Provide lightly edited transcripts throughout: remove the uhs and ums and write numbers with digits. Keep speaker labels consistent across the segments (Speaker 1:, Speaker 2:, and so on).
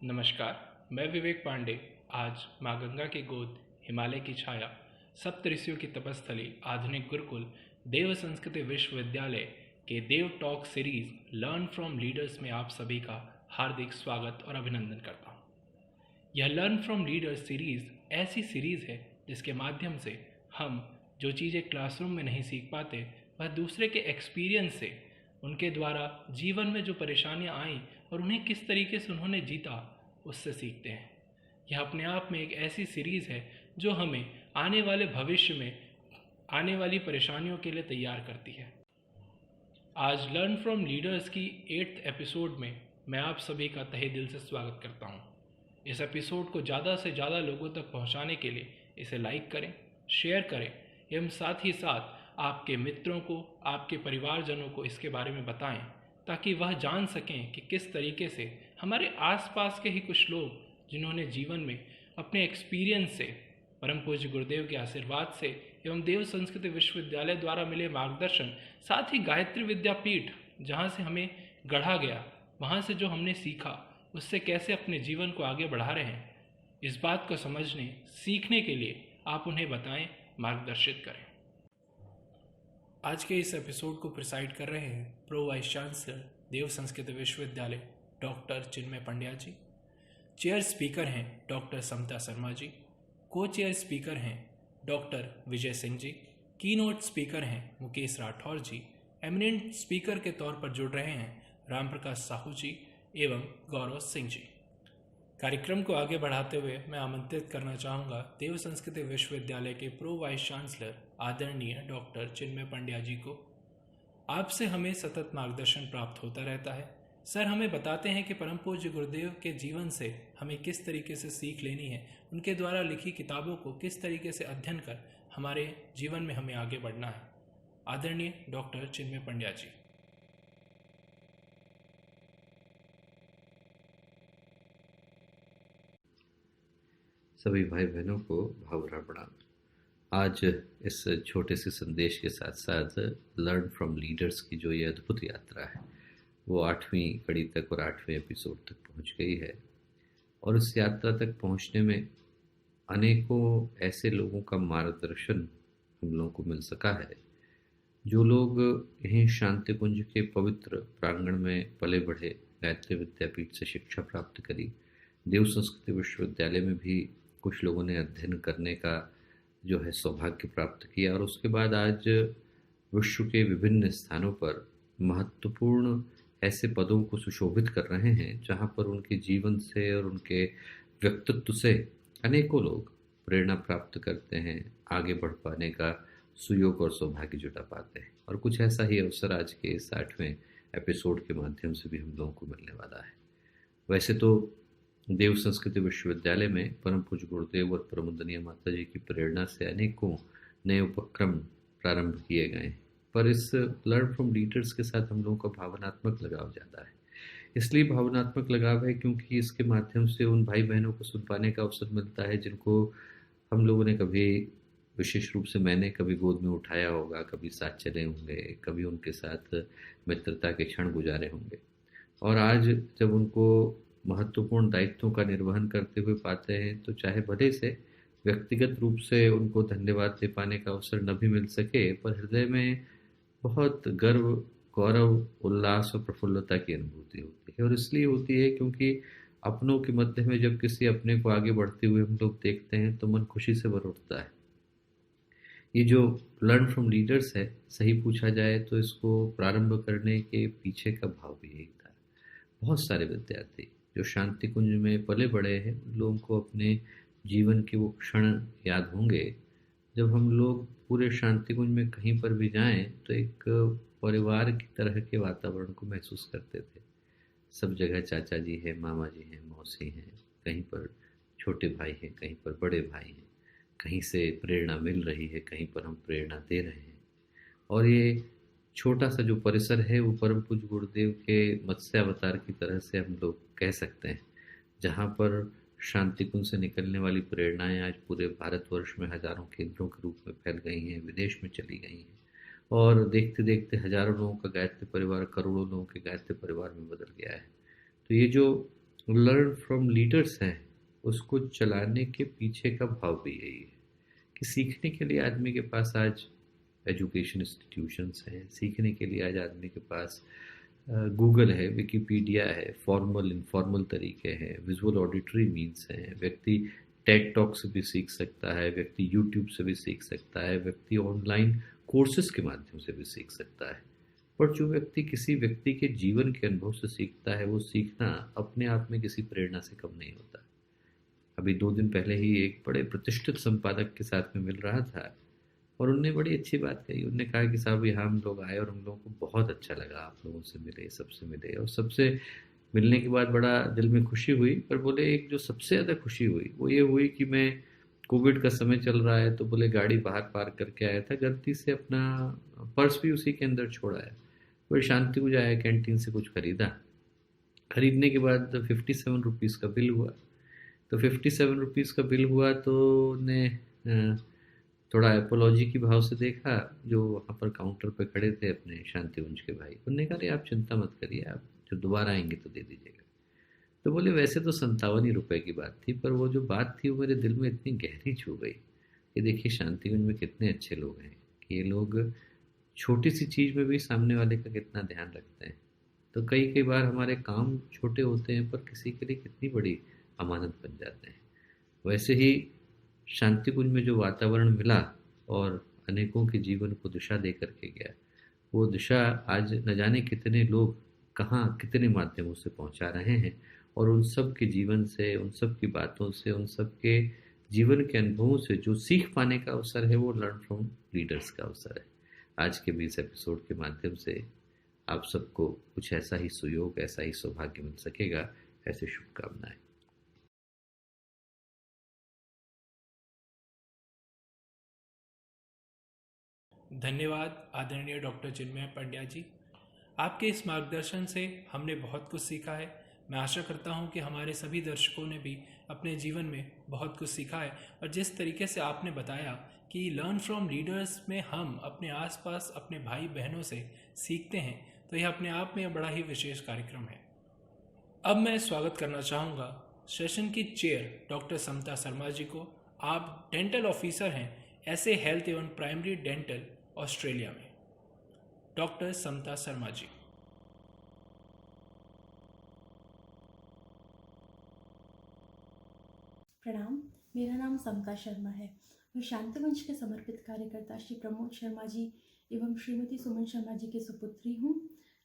Speaker 1: नमस्कार, मैं विवेक पांडे। आज माँ गंगा की गोद, हिमालय की छाया, सप्त ऋषियों की तपस्थली, आधुनिक गुरुकुल, देव संस्कृति विश्वविद्यालय के Dev talk series learn from leaders में आप सभी का हार्दिक स्वागत और अभिनंदन करता हूँ। यह लर्न फ्रॉम लीडर्स सीरीज ऐसी सीरीज है जिसके माध्यम से हम जो चीज़ें क्लासरूम में नहीं सीख पाते वह दूसरे के एक्सपीरियंस से, उनके द्वारा जीवन में जो परेशानियां आईं और उन्हें किस तरीके से उन्होंने जीता, उससे सीखते हैं। यह अपने आप में एक ऐसी सीरीज़ है जो हमें आने वाले भविष्य में आने वाली परेशानियों के लिए तैयार करती है। आज लर्न फ्रॉम लीडर्स की 8th एपिसोड में मैं आप सभी का तहे दिल से स्वागत करता हूँ। इस एपिसोड को ज़्यादा से ज़्यादा लोगों तक पहुँचाने के लिए इसे लाइक करें, शेयर करें एवं साथ ही साथ आपके मित्रों को, आपके परिवारजनों को इसके बारे में बताएं ताकि वह जान सकें कि किस तरीके से हमारे आसपास के ही कुछ लोग जिन्होंने जीवन में अपने एक्सपीरियंस से, परम पूज्य गुरुदेव के आशीर्वाद से एवं देव संस्कृति विश्वविद्यालय द्वारा मिले मार्गदर्शन, साथ ही गायत्री विद्यापीठ जहाँ से हमें गढ़ा गया, वहाँ से जो हमने सीखा उससे कैसे अपने जीवन को आगे बढ़ा रहे हैं, इस बात को समझने, सीखने के लिए आप उन्हें बताएं, मार्गदर्शित करें। आज के इस एपिसोड को प्रिसाइड कर रहे हैं प्रो वाइस चांसलर देव संस्कृत विश्वविद्यालय डॉक्टर चिन्मय पंड्या जी। चेयर स्पीकर हैं डॉक्टर समता शर्मा जी। को चेयर स्पीकर हैं doctor Vijay Singh ji. Keynote speaker हैं मुकेश राठौर जी। एमिनेंट स्पीकर के तौर पर जुड़ रहे हैं राम प्रकाश साहू जी एवं गौरव सिंह जी। कार्यक्रम को आगे बढ़ाते हुए मैं आमंत्रित करना चाहूँगा देव संस्कृति विश्वविद्यालय के प्रो वाइस चांसलर आदरणीय डॉक्टर चिन्मय पंड्या जी को। आपसे हमें सतत मार्गदर्शन प्राप्त होता रहता है। सर हमें बताते हैं कि परम पूज्य गुरुदेव के जीवन से हमें किस तरीके से सीख लेनी है, उनके द्वारा लिखी किताबों को किस तरीके से अध्ययन कर हमारे जीवन में हमें आगे बढ़ना है। आदरणीय डॉक्टर चिन्मय पंड्या जी।
Speaker 2: सभी भाई बहनों को भावरा प्रणाम। आज इस छोटे से संदेश के साथ साथ लर्न फ्रॉम लीडर्स की जो ये अद्भुत यात्रा है वो 8वीं कड़ी तक और 8वें एपिसोड तक पहुंच गई है। और इस यात्रा तक पहुंचने में अनेकों ऐसे लोगों का मार्गदर्शन हम लोगों को मिल सका है जो लोग यहीं शांति कुंज के पवित्र प्रांगण में पले बढ़े, गायत्री विद्यापीठ से शिक्षा प्राप्त करी, देव संस्कृति विश्वविद्यालय में भी कुछ लोगों ने अध्ययन करने का जो है सौभाग्य प्राप्त किया और उसके बाद आज विश्व के विभिन्न स्थानों पर महत्वपूर्ण ऐसे पदों को सुशोभित कर रहे हैं जहां पर उनके जीवन से और उनके व्यक्तित्व से अनेकों लोग प्रेरणा प्राप्त करते हैं, आगे बढ़ पाने का सुयोग और सौभाग्य जुटा पाते हैं। और कुछ ऐसा ही अवसर आज के इस 8वें एपिसोड के माध्यम से भी हम लोगों को मिलने वाला है। वैसे तो देव संस्कृति विश्वविद्यालय में परम पूज्य गुरुदेव और प्रमुदनीय माता जी की प्रेरणा से अनेकों नए उपक्रम प्रारंभ किए गए हैं, पर इस लर्न फ्रॉम लीडर्स के साथ हम लोगों का भावनात्मक लगाव ज़्यादा है। इसलिए भावनात्मक लगाव है क्योंकि इसके माध्यम से उन भाई बहनों को सुन पाने का अवसर मिलता है जिनको हम लोगों ने कभी, विशेष रूप से मैंने कभी गोद में उठाया होगा, कभी साथ चले होंगे, कभी उनके साथ मित्रता के क्षण गुजारे होंगे। और आज जब उनको महत्वपूर्ण दायित्वों का निर्वहन करते हुए पाते हैं तो चाहे भले से व्यक्तिगत रूप से उनको धन्यवाद दे पाने का अवसर न भी मिल सके, पर हृदय में बहुत गर्व, गौरव, उल्लास और प्रफुल्लता की अनुभूति होती है। और इसलिए होती है क्योंकि अपनों के मध्य में जब किसी अपने को आगे बढ़ते हुए हम लोग देखते हैं तो मन खुशी से भर उठता है। ये जो लर्न फ्रॉम लीडर्स है, सही पूछा जाए तो इसको प्रारंभ करने के पीछे का भाव भी यही था। बहुत सारे विद्यार्थी जो शांति कुंज में पले बड़े हैं उन लोगों को अपने जीवन के वो क्षण याद होंगे जब हम लोग पूरे शांति कुंज में कहीं पर भी जाएं तो एक परिवार की तरह के वातावरण को महसूस करते थे। सब जगह चाचा जी हैं, मामा जी हैं, मौसी हैं, कहीं पर छोटे भाई हैं, कहीं पर बड़े भाई हैं, कहीं से प्रेरणा मिल रही है, कहीं पर हम प्रेरणा दे रहे हैं। और ये छोटा सा जो परिसर है वो परम पूज्य गुरुदेव के मत्स्यावतार की तरह से हम लोग कह सकते हैं, जहाँ पर शांति कुंज से निकलने वाली प्रेरणाएं आज पूरे भारतवर्ष में हजारों केंद्रों के रूप में फैल गई हैं, विदेश में चली गई हैं और देखते देखते हजारों लोगों का गायत्री परिवार करोड़ों लोगों के गायत्री परिवार में बदल गया है। तो ये जो लर्न फ्रॉम लीडर्स हैं, उसको चलाने के पीछे का भाव भी यही है कि सीखने के लिए आदमी के पास आज एजुकेशन इंस्टीट्यूशंस हैं, सीखने के लिए आज आदमी के पास गूगल है, विकिपीडिया है, फॉर्मल इनफॉर्मल तरीके हैं, विजुअल ऑडिटरी मीन्स हैं, व्यक्ति टेक टॉक से भी सीख सकता है, व्यक्ति यूट्यूब से भी सीख सकता है, व्यक्ति ऑनलाइन कोर्सेज के माध्यम से भी सीख सकता है। पर जो व्यक्ति किसी व्यक्ति के जीवन के अनुभव से सीखता है, वो सीखना अपने आप में किसी प्रेरणा से कम नहीं होता। अभी 2 दिन पहले ही एक बड़े प्रतिष्ठित संपादक के साथ में मिल रहा था और उनने बड़ी अच्छी बात कही। उनने कहा कि साहब यहाँ हम लोग आए और हम लोगों को बहुत अच्छा लगा, आप लोगों से मिले, सबसे मिले, और सबसे मिलने के बाद बड़ा दिल में खुशी हुई। पर बोले एक जो सबसे ज़्यादा खुशी हुई वो ये हुई कि मैं, कोविड का समय चल रहा है, तो बोले गाड़ी बाहर पार्क करके आया था, गलती से अपना पर्स भी उसी के अंदर छोड़ा है। फिर शांति को जाया, कैंटीन से कुछ खरीदा, खरीदने के बाद 57 रुपीज़ का बिल हुआ। तो 57 रुपीज़ का बिल हुआ तो ने थोड़ा एपोलॉजी की भाव से देखा, जो वहाँ पर काउंटर पे खड़े थे अपने शांतिवंश के भाई, उनने कहा अरे आप चिंता मत करिए, आप जब दोबारा आएंगे तो दे दीजिएगा। तो बोले वैसे तो 57 ही रुपये की बात थी, पर वो जो बात थी वो मेरे दिल में इतनी गहरी छू गई कि देखिए शांतिगंज में कितने अच्छे लोग हैं कि ये लोग छोटी सी चीज़ में भी सामने वाले का कितना ध्यान रखते हैं। तो कई कई बार हमारे काम छोटे होते हैं पर किसी के लिए कितनी बड़ी अमानत बन जाते हैं। वैसे ही शांति कुंज में जो वातावरण मिला और अनेकों के जीवन को दिशा दे करके गया, वो दिशा आज न जाने कितने लोग कहाँ कितने माध्यमों से पहुंचा रहे हैं। और उन सब के जीवन से, उन सब की बातों से, उन सब के जीवन के अनुभवों से जो सीख पाने का अवसर है वो लर्न फ्रॉम लीडर्स का अवसर है। आज के भी इस एपिसोड के माध्यम से आप सबको कुछ ऐसा ही सुयोग, ऐसा ही सौभाग्य मिल सकेगा, ऐसे शुभकामनाएं।
Speaker 1: धन्यवाद आदरणीय डॉक्टर चिन्मय पंड्या जी। आपके इस मार्गदर्शन से हमने बहुत कुछ सीखा है। मैं आशा करता हूं कि हमारे सभी दर्शकों ने भी अपने जीवन में बहुत कुछ सीखा है। और जिस तरीके से आपने बताया कि लर्न फ्रॉम लीडर्स में हम अपने आसपास अपने भाई बहनों से सीखते हैं, तो यह अपने आप में बड़ा ही विशेष कार्यक्रम है। अब मैं स्वागत करना चाहूँगा सेशन की चेयर डॉक्टर समता शर्मा जी को। आप डेंटल ऑफिसर हैं ऐसे हेल्थ एवं प्राइमरी डेंटल ऑस्ट्रेलिया में। डॉक्टर समता शर्मा जी।
Speaker 3: प्रणाम, मेरा नाम समता शर्मा है। मैं शांतिवंश के समर्पित कार्यकर्ता श्री प्रमोद शर्मा जी एवं श्रीमती सुमन शर्मा जी की सुपुत्री हूँ।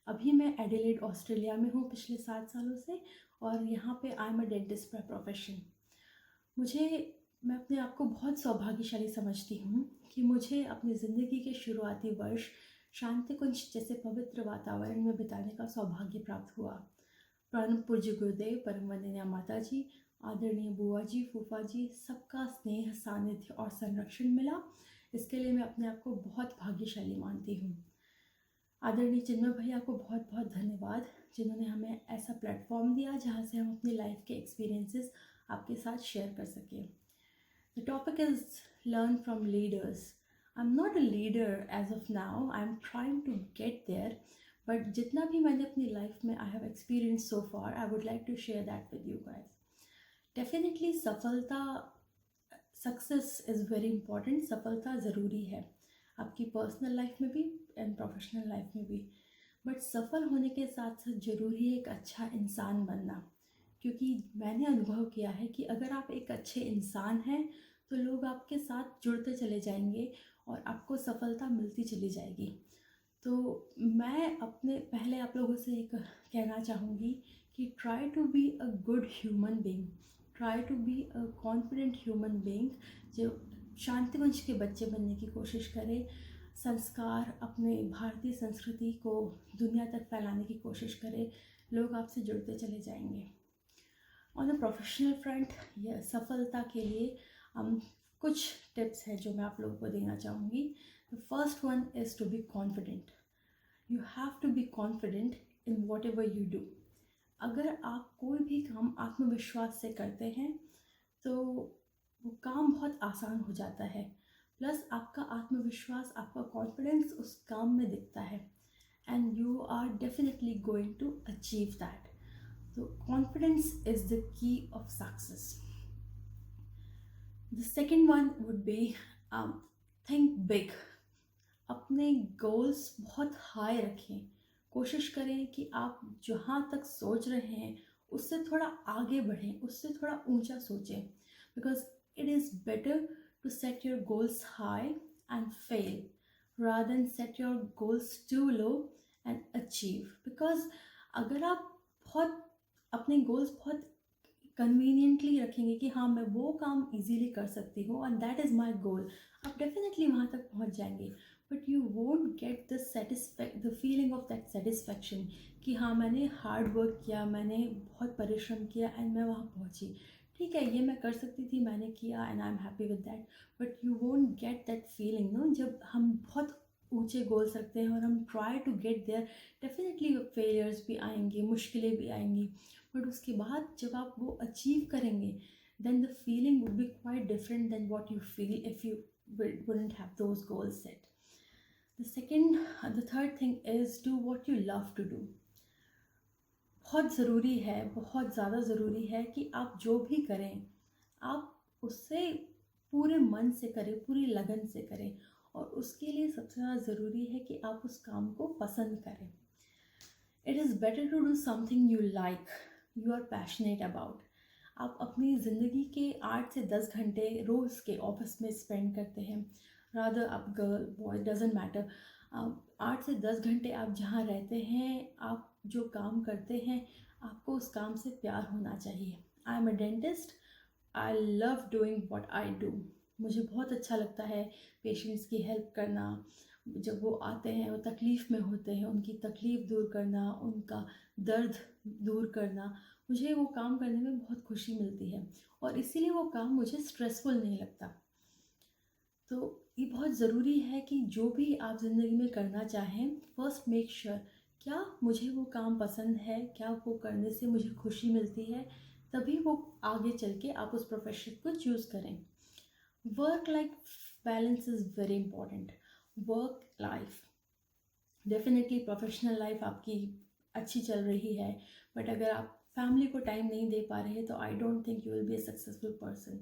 Speaker 3: अभी मैं एडिलेड ऑस्ट्रेलिया में हूँ पिछले 7 सालों से, और यहाँ पे I am a dentist by profession. मैं अपने आप को बहुत सौभाग्यशाली समझती हूँ कि मुझे अपनी ज़िंदगी के शुरुआती वर्ष शांतिकुंज जैसे पवित्र वातावरण में बिताने का सौभाग्य प्राप्त हुआ। परम पूज्य गुरुदेव, परम वंदनीय माता जी, आदरणीय बुआ जी, फूफा जी, सबका स्नेह, सानिध्य और संरक्षण मिला। इसके लिए मैं अपने आप को बहुत भाग्यशाली मानती हूँ। आदरणीय चिन्मय भैया को बहुत बहुत धन्यवाद, जिन्होंने हमें ऐसा प्लेटफॉर्म दिया जहाँ से हम अपनी लाइफ के एक्सपीरियंसेस आपके साथ शेयर कर सकें। The topic is learn from leaders. I'm not a leader as of now. I'm trying to get there. But जितना भी मैंने अपनी लाइफ में I have experienced so far, I would like to share that with you guys. Definitely सफलता, success is very important. सफलता ज़रूरी है आपकी पर्सनल लाइफ में भी एंड प्रोफेशनल लाइफ में भी। बट सफल होने के साथ साथ ज़रूरी है एक अच्छा इंसान बनना, क्योंकि मैंने अनुभव किया है कि अगर आप एक अच्छे इंसान हैं तो लोग आपके साथ जुड़ते चले जाएंगे और आपको सफलता मिलती चली जाएगी। तो मैं अपने पहले आप लोगों से एक कहना चाहूँगी कि try to be a good human being, try to be a confident human being, जो शांतिवंश के बच्चे बनने की कोशिश करे, संस्कार, अपने भारतीय संस्कृति को दुनिया तक फैलाने की कोशिश करे, लोग आपसे जुड़ते चले जाएंगे। ऑन अ प्रोफेशनल फ्रंट, यह सफलता के लिए कुछ टिप्स हैं जो मैं आप लोगों को देना चाहूँगी। The first one is to be confident. You have to be confident in whatever you do. अगर आप कोई भी काम आत्मविश्वास से करते हैं तो वो काम बहुत आसान हो जाता है, प्लस आपका आत्मविश्वास, आपका कॉन्फिडेंस उस काम में दिखता है, and you are definitely going to achieve that. तो confidence is the key of success. The second one would be think big. अपने गोल्स बहुत हाई रखें. कोशिश करें कि आप जहाँ तक सोच रहे हैं उससे थोड़ा आगे बढ़ें, उससे थोड़ा ऊंचा सोचें. Because it is better to set your goals high and fail rather than set your goals too low and achieve. Because अगर आप बहुत अपने गोल्स बहुत कन्वीनियंटली रखेंगे कि हाँ मैं वो काम इजीली कर सकती हूँ एंड दैट इज़ माई गोल, आप डेफिनेटली वहाँ तक पहुँच जाएंगे. But you won't get the feeling of that satisfaction कि हाँ मैंने हार्ड वर्क किया, मैंने बहुत परिश्रम किया एंड मैं वहाँ पहुँची. ठीक है, ये मैं कर सकती थी, मैंने किया and I am happy with that. But you won't get that feeling no, जब हम बहुत ऊंचे गोल्स रखते हैं और हम try to get there. Definitely failures भी आएंगी, मुश्किलें भी आएंगी, बट उसके बाद जब आप वो अचीव करेंगे then the feeling would be quite different than what you feel if you wouldn't have those goals set. The third thing is do what you love to do. बहुत ज़रूरी है, बहुत ज़्यादा ज़रूरी है कि आप जो भी करें आप उससे पूरे मन से करें, पूरी लगन से करें. और उसके लिए सबसे ज़्यादा ज़रूरी है कि आप उस काम को पसंद करें. It is better to do something you like, you are passionate about. आप अपनी ज़िंदगी के 8 से 10 घंटे रोज़ के ऑफिस में स्पेंड करते हैं, रादर आप गर्ल बॉय डजेंट मैटर, 8 से 10 घंटे आप जहाँ रहते हैं, आप जो काम करते हैं, आपको उस काम से प्यार होना चाहिए. I am a dentist, I love doing what I do. मुझे बहुत अच्छा लगता है पेशेंट्स की हेल्प करना. जब वो आते हैं, वो तकलीफ़ में होते हैं, उनकी तकलीफ़ दूर करना, उनका दर्द दूर करना, मुझे वो काम करने में बहुत खुशी मिलती है और इसीलिए वो काम मुझे स्ट्रेसफुल नहीं लगता. तो ये बहुत ज़रूरी है कि जो भी आप ज़िंदगी में करना चाहें, फर्स्ट मेक श्योर क्या मुझे वो काम पसंद है, क्या वो करने से मुझे खुशी मिलती है, तभी वो आगे चल के आप उस प्रोफेशन को चूज़ करें. Work life balance is very important. Work life definitely, professional life आपकी अच्छी चल रही है, बट अगर आप फैमिली को टाइम नहीं दे पा रहे तो I don't think you will be a successful person.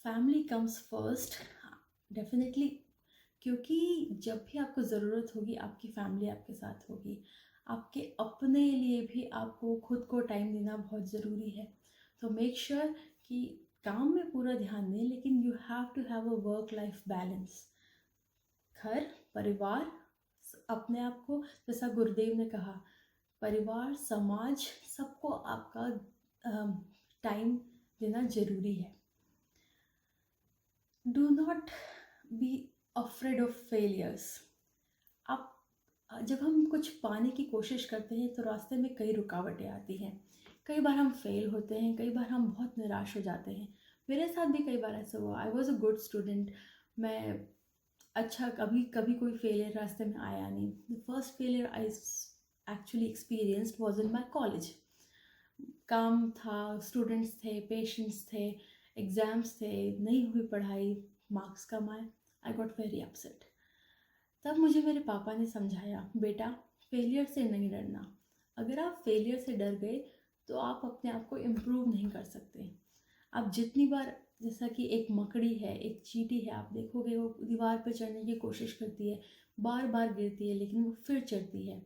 Speaker 3: Family comes first definitely, क्योंकि जब भी आपको ज़रूरत होगी आपकी फैमिली आपके साथ होगी. आपके अपने लिए भी आपको खुद को टाइम देना बहुत ज़रूरी है. तो मेक श्योर कि काम में पूरा ध्यान दें, लेकिन you have to have a work life balance. घर परिवार अपने आप को, जैसा गुरुदेव ने कहा, परिवार समाज सबको आपका टाइम देना ज़रूरी है. Do not be afraid of failures. आप जब हम कुछ पाने की कोशिश करते हैं तो रास्ते में कई रुकावटें आती हैं. कई बार हम फेल होते हैं, कई बार हम बहुत निराश हो जाते हैं. मेरे साथ भी कई बार ऐसा हुआ. I was a good student. मैं अच्छा, कभी कभी कोई फेलियर रास्ते में आया नहीं. The first failure I actually experienced was in my college. काम था, स्टूडेंट्स थे, पेशेंट्स थे, एग्ज़ाम्स थे, नहीं हुई पढ़ाई, मार्क्स कम आए. I got very upset. तब मुझे मेरे पापा ने समझाया, बेटा फेलियर से नहीं डरना. अगर आप फेलियर से डर गए तो आप अपने आप को इम्प्रूव नहीं कर सकते. आप जितनी बार, जैसा कि एक मकड़ी है, एक चींटी है, आप देखोगे वो दीवार पर चढ़ने की कोशिश करती है, बार बार गिरती है लेकिन वो फिर चढ़ती है.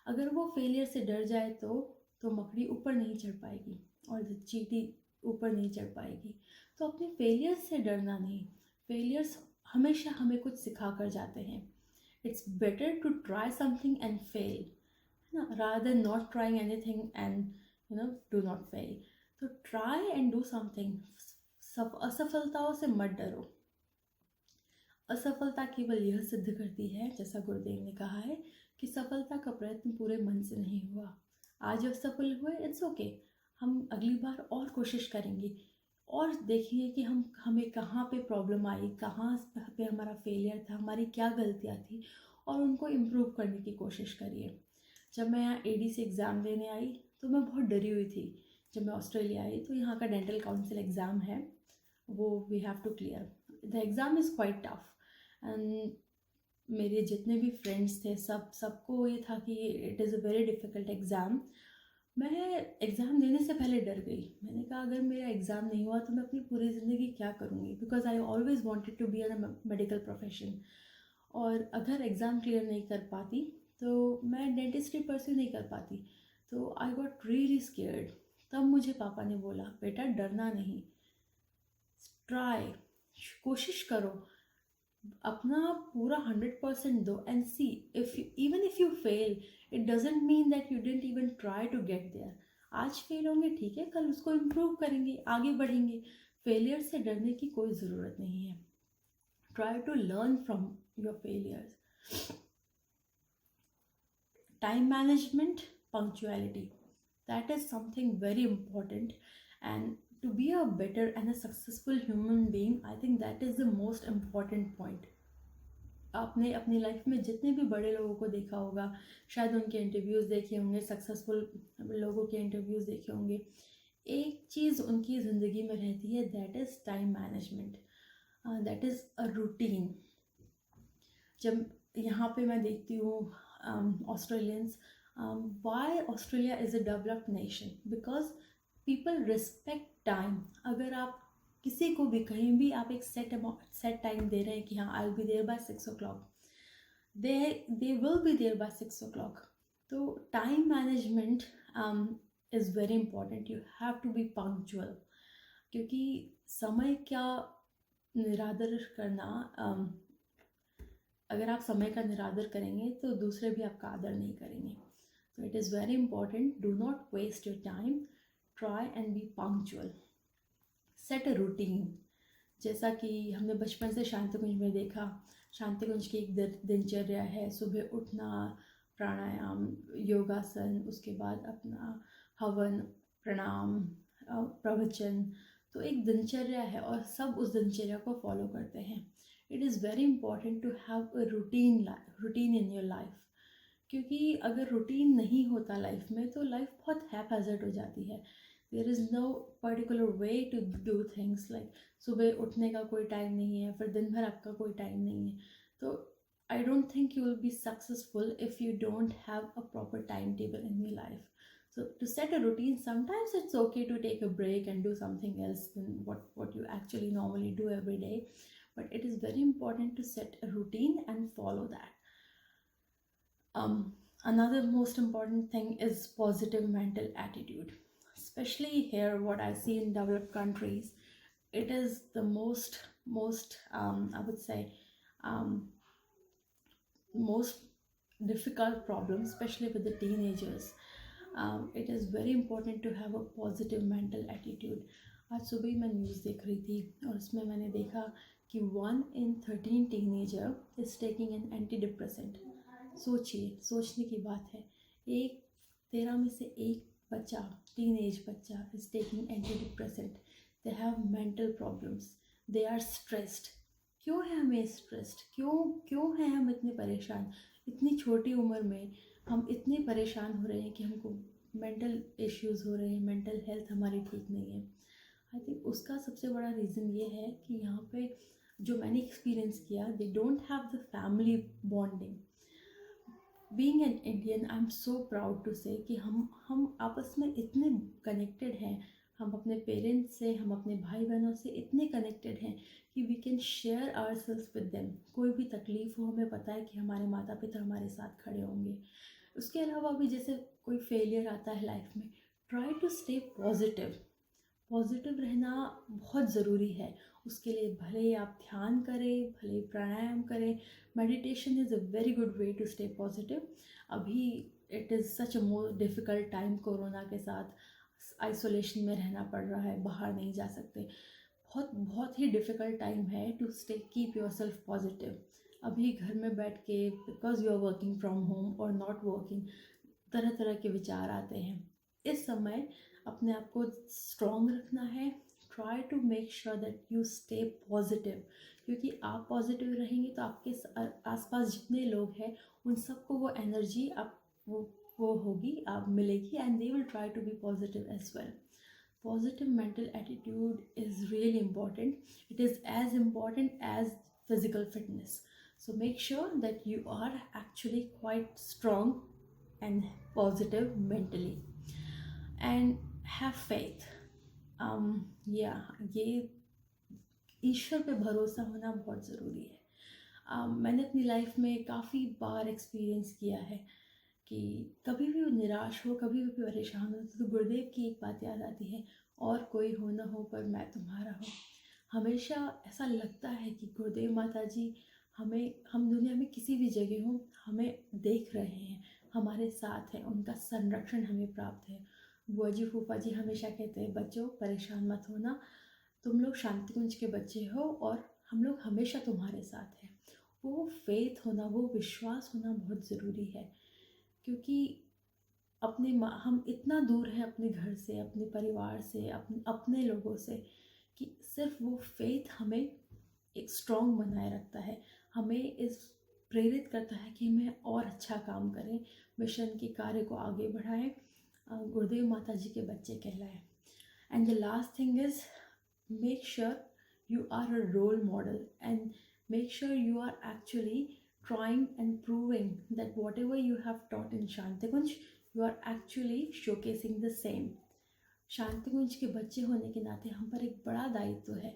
Speaker 3: अगर वो फेलियर से डर जाए तो मकड़ी ऊपर नहीं चढ़ पाएगी और चींटी ऊपर नहीं चढ़ पाएगी. तो अपने फेलियर से डरना नहीं. फेलियर्स हमेशा हमें कुछ सिखा कर जाते हैं. It's better to try something and fail, है ना, rather than not trying anything and do not fail. तो ट्राई एंड डू समथिंग. असफलताओं से मत डरो. असफलता केवल यह सिद्ध करती है, जैसा गुरुदेव ने कहा है, कि सफलता का प्रयत्न पूरे मन से नहीं हुआ. आज असफल हुए, इट्स ओके, हम अगली बार और कोशिश करेंगे और देखेंगे कि हमें कहाँ पे प्रॉब्लम आई, कहाँ पे हमारा फेलियर था, हमारी क्या गलतियाँ थी, और उनको इम्प्रूव करने की कोशिश करिए. जब मैं यहाँ ADC एग्ज़ाम देने आई तो मैं बहुत डरी हुई थी. जब मैं ऑस्ट्रेलिया आई तो यहाँ का डेंटल काउंसिल एग्ज़ाम है, वो we have to clear. The exam is quite tough and मेरे जितने भी फ्रेंड्स थे सबको ये था कि it is a very difficult exam. मैं एग्ज़ाम देने से पहले डर गई। मैंने कहा अगर मेरा एग्ज़ाम नहीं हुआ तो मैं अपनी पूरी ज़िंदगी क्या करूँगी, because I always wanted to be in a medical profession. और अगर एग्ज़ाम क्लियर नहीं कर पाती तो मैं डेंटिस्ट्री परस्यू नहीं कर पाती। तो आई गॉट रियली स्केयर्ड। तब मुझे पापा ने बोला बेटा डरना नहीं, ट्राई, कोशिश करो, अपना पूरा 100% दो and see if even if you fail it doesn't mean that you didn't even try to get there. आज फेल होंगे ठीक है, कल उसको इम्प्रूव करेंगे, आगे बढ़ेंगे। फेलियर से डरने की कोई ज़रूरत नहीं है। Try to learn from your failures. Time management, punctuality, that is something very important, and to be a better and a successful human being, I think that is the most important point. आपने अपनी life में जितने भी बड़े लोगों को देखा होगा, शायद उनके इंटरव्यूज़ देखे होंगे, सक्सेसफुल लोगों के इंटरव्यूज़ देखे होंगे, एक चीज़ उनकी ज़िंदगी में रहती है, that is time management, that is a routine. जब यहाँ पे मैं देखती हूँ Australians, why Australia is a developed nation, because people respect time. अगर आप किसी को भी कहीं भी आप एक सेट टाइम दे रहे हैं कि हाँ I will be there by 6 o'clock, they will be there by 6 o'clock। तो time management is very important, you have to be punctual, क्योंकि समय का निरादर करना, अगर आप समय का निरादर करेंगे तो दूसरे भी आपका आदर नहीं करेंगे। तो it is very important, do not waste your time, try and be punctual, set a routine. जैसा कि हमने बचपन से शांतिकुंज में देखा, शांतिकुंज की एक दिनचर्या है, सुबह उठना, प्राणायाम, योगासन, उसके बाद अपना हवन, प्रणाम, प्रवचन। तो एक दिनचर्या है और सब उस दिनचर्या को फॉलो करते हैं। It is very important to have a routine in your life, क्योंकि अगर रूटीन नहीं होता लाइफ में तो लाइफ बहुत हैपहैज़र्ड हो जाती है। There is no particular way to do things, like सुबह उठने का कोई टाइम नहीं है, फिर दिन भर आपका कोई टाइम नहीं है। तो I don't think you will be successful if you don't have a proper time table in your life. So to set a routine, sometimes it's okay to take a break and do something else than what you actually normally do every day. But it is very important to set a routine and follow that. Another most important thing is positive mental attitude. Especially here, what I see in developed countries, it is the most I would say most difficult problem, especially with the teenagers. It is very important to have a positive mental attitude. आज सुबह ही मैं news देख रही थी और उसमें मैंने देखा कि 1 in 13 teenager is taking an anti depressant. सोचिए, सोचने की बात है, 13 में से एक बच्चा, टीनेज बच्चा is taking antidepressant. They have mental problems, they are stressed. क्यों है हमें स्ट्रेस्ड, क्यों है हम इतने परेशान? इतनी छोटी उम्र में हम इतने परेशान हो रहे हैं कि हमको मेंटल इश्यूज़ हो रहे हैं, मेंटल हेल्थ हमारी ठीक नहीं है. आई थिंक उसका सबसे बड़ा रीज़न ये है कि यहाँ पे जो मैंने एक्सपीरियंस किया, they don't have the family bonding. Being an Indian, I am so proud to say कि हम आपस में इतने कनेक्टेड हैं. हम अपने पेरेंट्स से, हम अपने भाई बहनों से इतने कनेक्टेड हैं कि we can share ourselves with them. कोई भी तकलीफ़ हो, हमें पता है कि हमारे माता पिता हमारे साथ खड़े होंगे. उसके अलावा भी जैसे कोई फेलियर आता है लाइफ में, try to stay positive. Positive रहना बहुत ज़रूरी है. उसके लिए भले ही आप ध्यान करें, भले ही प्राणायाम करें, meditation is a very good way to stay positive. अभी it is such a more difficult time, corona के साथ आइसोलेशन में रहना पड़ रहा है, बाहर नहीं जा सकते. बहुत ही डिफ़िकल्ट टाइम है to stay, keep yourself positive. अभी घर में बैठ के, because you are working from home और नॉट वर्किंग, तरह तरह के विचार आते हैं. इस समय अपने आप को स्ट्रॉन्ग रखना है. Try to make sure that you stay positive, क्योंकि आप पॉजिटिव रहेंगे तो आपके आसपास जितने लोग हैं उन सबको वो एनर्जी वो होगी, आप मिलेगी, and they will try to be positive as well. Positive mental attitude is really important. It is as important as physical fitness. So make sure that you are actually quite strong and positive mentally. and have faith. या ये ईश्वर पे भरोसा होना बहुत ज़रूरी है. मैंने अपनी लाइफ में काफ़ी बार एक्सपीरियंस किया है कि कभी भी निराश हो, कभी भी परेशान हो तो गुरुदेव की एक बात याद आती है, और कोई हो ना हो पर मैं तुम्हारा हूँ. हमेशा ऐसा लगता है कि गुरुदेव माता जी हमें, हम दुनिया में किसी भी जगह हो, हमें देख रहे हैं, हमारे साथ हैं, उनका संरक्षण हमें प्राप्त है. बुआ जी फूफा जी हमेशा कहते हैं, बच्चों परेशान मत होना, तुम लोग शांति कुंज के बच्चे हो और हम लोग हमेशा तुम्हारे साथ हैं. वो फेथ होना, वो विश्वास होना बहुत ज़रूरी है, क्योंकि हम इतना दूर हैं अपने घर से, अपने परिवार से, अपने लोगों से, कि सिर्फ वो फेथ हमें एक स्ट्रॉन्ग बनाए रखता है, हमें इस प्रेरित करता है कि हमें और अच्छा काम करें, मिशन के कार्य को आगे बढ़ाएं, गुरुदेव माता जी के बच्चे कहलाएं. And the last thing is, make sure you are a role model, and make sure you are actually trying and proving that whatever you have taught in Shantikunj, you are actually showcasing the same. Shantikunj के बच्चे होने के नाते हम पर एक बड़ा दायित्व है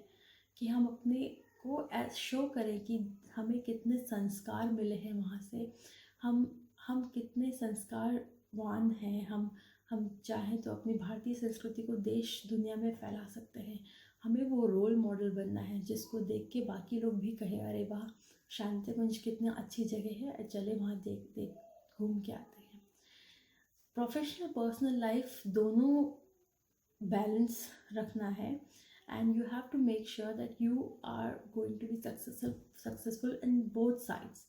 Speaker 3: कि हम अपने को शो करें कि हमें कितने संस्कार मिले हैं वहाँ से, हम कितने संस्कारवान हैं. हम चाहें तो अपनी भारतीय संस्कृति को देश दुनिया में फैला सकते हैं. हमें वो रोल मॉडल बनना है जिसको देख के बाकी लोग भी कहें, अरे वाह शांतिकुंज कितनी अच्छी जगह है, चले वहाँ देख घूम के आते हैं. प्रोफेशनल पर्सनल लाइफ दोनों बैलेंस रखना है, and you have to make sure that you are going to be successful in both sides.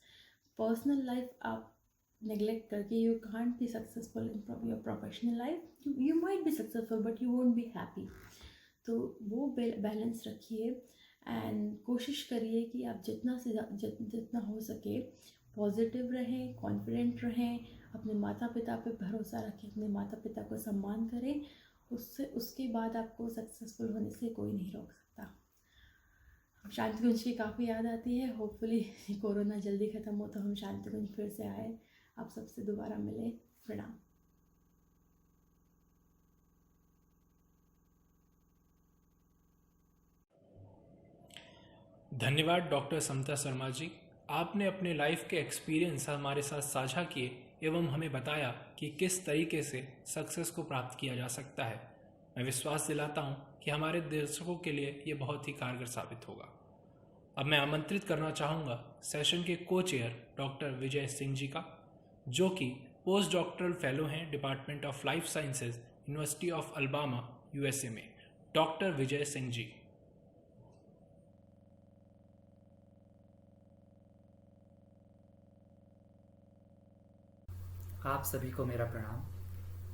Speaker 3: Personal life आप neglect करके you can't be successful in your professional life. You might be successful but you won't be happy. तो वो balance रखिए and कोशिश करिए कि आप जितना हो सके पॉजिटिव रहें, कॉन्फिडेंट रहें, अपने माता पिता पे भरोसा रखें, अपने माता पिता को सम्मान करें. उसके बाद आपको सक्सेसफुल होने से कोई नहीं रोक सकता. शांतिकुंज की काफ़ी याद आती है. होपफुली कोरोना जल्दी ख़त्म हो तो हम शांतिकुंज फिर से आए, आप सबसे दोबारा मिले. प्रणाम.
Speaker 1: धन्यवाद डॉक्टर समता शर्मा जी. आपने अपने लाइफ के एक्सपीरियंस हमारे साथ साझा किए एवं हमें बताया कि किस तरीके से सक्सेस को प्राप्त किया जा सकता है. मैं विश्वास दिलाता हूं कि हमारे दर्शकों के लिए ये बहुत ही कारगर साबित होगा. अब मैं आमंत्रित करना चाहूँगा सेशन के को चेयर डॉक्टर विजय सिंह जी का, जो कि पोस्ट डॉक्टरल फेलो हैं department of life sciences, university of Alabama, USA में. डॉक्टर विजय सिंह जी.
Speaker 4: आप सभी को मेरा प्रणाम.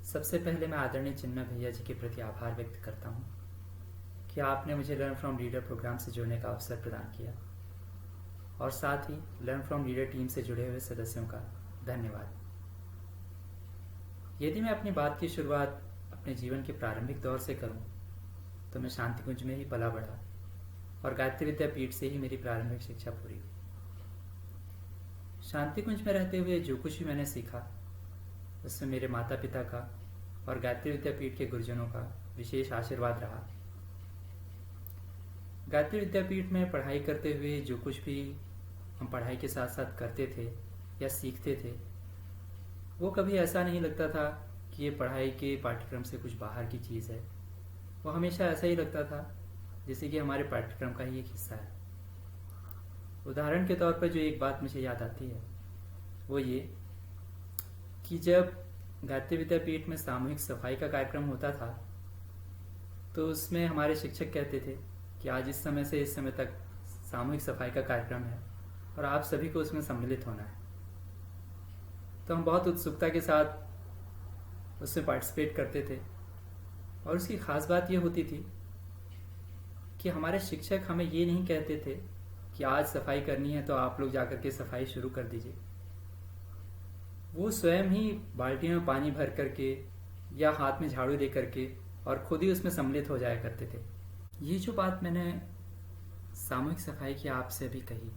Speaker 4: सबसे पहले मैं आदरणीय चिन्मय भैया जी के प्रति आभार व्यक्त करता हूँ कि आपने मुझे लर्न फ्रॉम लीडर प्रोग्राम से जुड़ने का अवसर प्रदान किया, और साथ ही लर्न फ्रॉम लीडर टीम से जुड़े हुए सदस्यों का धन्यवाद. यदि मैं अपनी बात की शुरुआत अपने जीवन के प्रारंभिक दौर से करूं, तो मैं शांतिकुंज में ही पला बढ़ा और गायत्री विद्यापीठ से ही मेरी प्रारंभिक शिक्षा पूरी हुई. शांतिकुंज में रहते हुए जो कुछ भी मैंने सीखा, उसमें मेरे माता पिता का और गायत्री विद्यापीठ के गुरुजनों का विशेष आशीर्वाद रहा. गायत्री विद्यापीठ में पढ़ाई करते हुए जो कुछ भी हम पढ़ाई के साथ साथ करते थे या सीखते थे, वो कभी ऐसा नहीं लगता था कि ये पढ़ाई के पाठ्यक्रम से कुछ बाहर की चीज़ है. वो हमेशा ऐसा ही लगता था जैसे कि हमारे पाठ्यक्रम का ही एक हिस्सा है. उदाहरण के तौर पर जो एक बात मुझे याद आती है वो ये कि जब गायत्री विद्यापीठ में सामूहिक सफाई का कार्यक्रम होता था, तो उसमें हमारे शिक्षक कहते थे कि आज इस समय से इस समय तक सामूहिक सफाई का कार्यक्रम है और आप सभी को उसमें सम्मिलित होना है. तो हम बहुत उत्सुकता के साथ उसमें पार्टिसिपेट करते थे, और उसकी ख़ास बात ये होती थी कि हमारे शिक्षक हमें ये नहीं कहते थे कि आज सफाई करनी है तो आप लोग जाकर के सफाई शुरू कर दीजिए. वो स्वयं ही बाल्टियों में पानी भर करके या हाथ में झाड़ू दे करके और खुद ही उसमें सम्मिलित हो जाया करते थे. ये जो बात मैंने सामूहिक सफाई की आपसे अभी कही,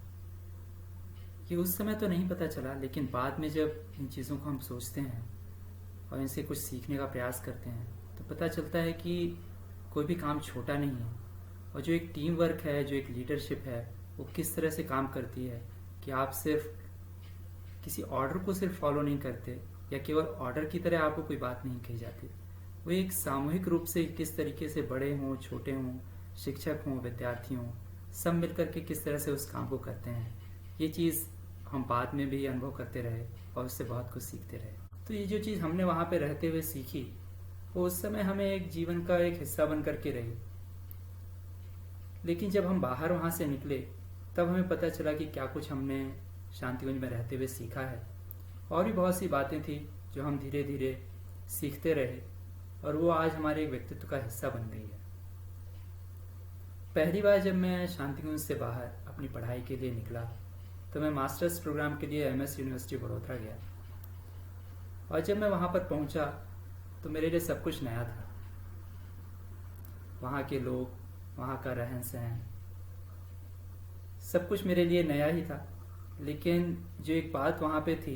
Speaker 4: ये उस समय तो नहीं पता चला, लेकिन बाद में जब इन चीज़ों को हम सोचते हैं और इनसे कुछ सीखने का प्रयास करते हैं, तो तो पता चलता है कि कोई भी काम छोटा नहीं है, और जो एक टीम वर्क है, जो एक लीडरशिप है, वो किस तरह से काम करती है कि आप सिर्फ किसी ऑर्डर को सिर्फ फॉलो नहीं करते या केवल ऑर्डर की तरह आपको कोई बात नहीं कही जाती। वो एक सामूहिक रूप से किस तरीके से बड़े हों, छोटे हों, शिक्षक हों, विद्यार्थी हों, सब मिलकर के किस तरह से उस काम को करते हैं, ये चीज़ हम बाद में भी अनुभव करते रहे और उससे बहुत कुछ सीखते रहे। तो ये जो चीज़ हमने वहाँ पे रहते हुए सीखी, वो उस समय हमें एक जीवन का एक हिस्सा बन करके रही। लेकिन जब हम बाहर वहाँ से निकले तब हमें पता चला कि क्या कुछ हमने शांतिकुंज में रहते हुए सीखा है, और भी बहुत सी बातें थी जो हम धीरे धीरे सीखते रहे, और वो आज हमारे एक व्यक्तित्व का हिस्सा बन गई है। पहली बार जब मैं शांतिकुंज से बाहर अपनी पढ़ाई के लिए निकला तो मैं मास्टर्स प्रोग्राम के लिए MS यूनिवर्सिटी बड़ौदा गया, और जब मैं वहाँ पर पहुँचा तो मेरे लिए सब कुछ नया था। वहाँ के लोग, वहाँ का रहन सहन, सब कुछ मेरे लिए नया ही था। लेकिन जो एक बात वहाँ पे थी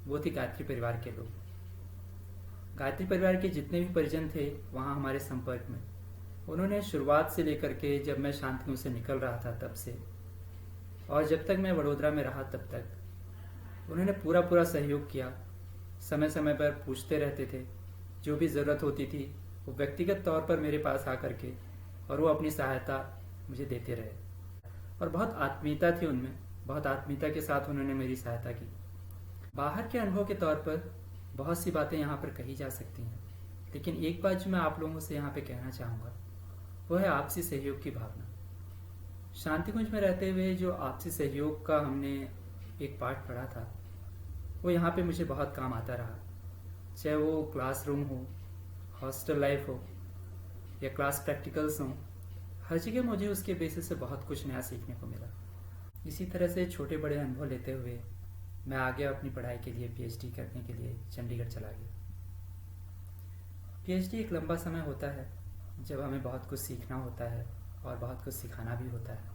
Speaker 4: वो थी गायत्री परिवार के लोग। गायत्री परिवार के जितने भी परिजन थे वहाँ हमारे संपर्क में, उन्होंने शुरुआत से लेकर के जब मैं शांतिकुंज से निकल रहा था तब से, और जब तक मैं वडोदरा में रहा तब तक उन्होंने पूरा सहयोग किया। समय समय पर पूछते रहते थे, जो भी ज़रूरत होती थी वो व्यक्तिगत तौर पर मेरे पास आकर के, और वो अपनी सहायता मुझे देते रहे, और बहुत आत्मीयता थी उनमें, बहुत आत्मीयता के साथ उन्होंने मेरी सहायता की। बाहर के अनुभव के तौर पर बहुत सी बातें यहाँ पर कही जा सकती हैं, लेकिन एक बात जो मैं आप लोगों से यहाँ पे कहना चाहूँगा वो है आपसी सहयोग की भावना। शांतिकुंज में रहते हुए जो आपसी सहयोग का हमने एक पाठ पढ़ा था वो यहाँ पे मुझे बहुत काम आता रहा। चाहे वो क्लासरूम हो, हॉस्टल लाइफ हो, या क्लास प्रैक्टिकल्स हों, हर जगह मुझे उसके बेसिस से बहुत कुछ नया सीखने को मिला। इसी तरह से छोटे बड़े अनुभव लेते हुए मैं आगे अपनी पढ़ाई के लिए PhD करने के लिए चंडीगढ़ चला गया। PhD एक लंबा समय होता है जब हमें बहुत कुछ सीखना होता है और बहुत कुछ सिखाना भी होता है।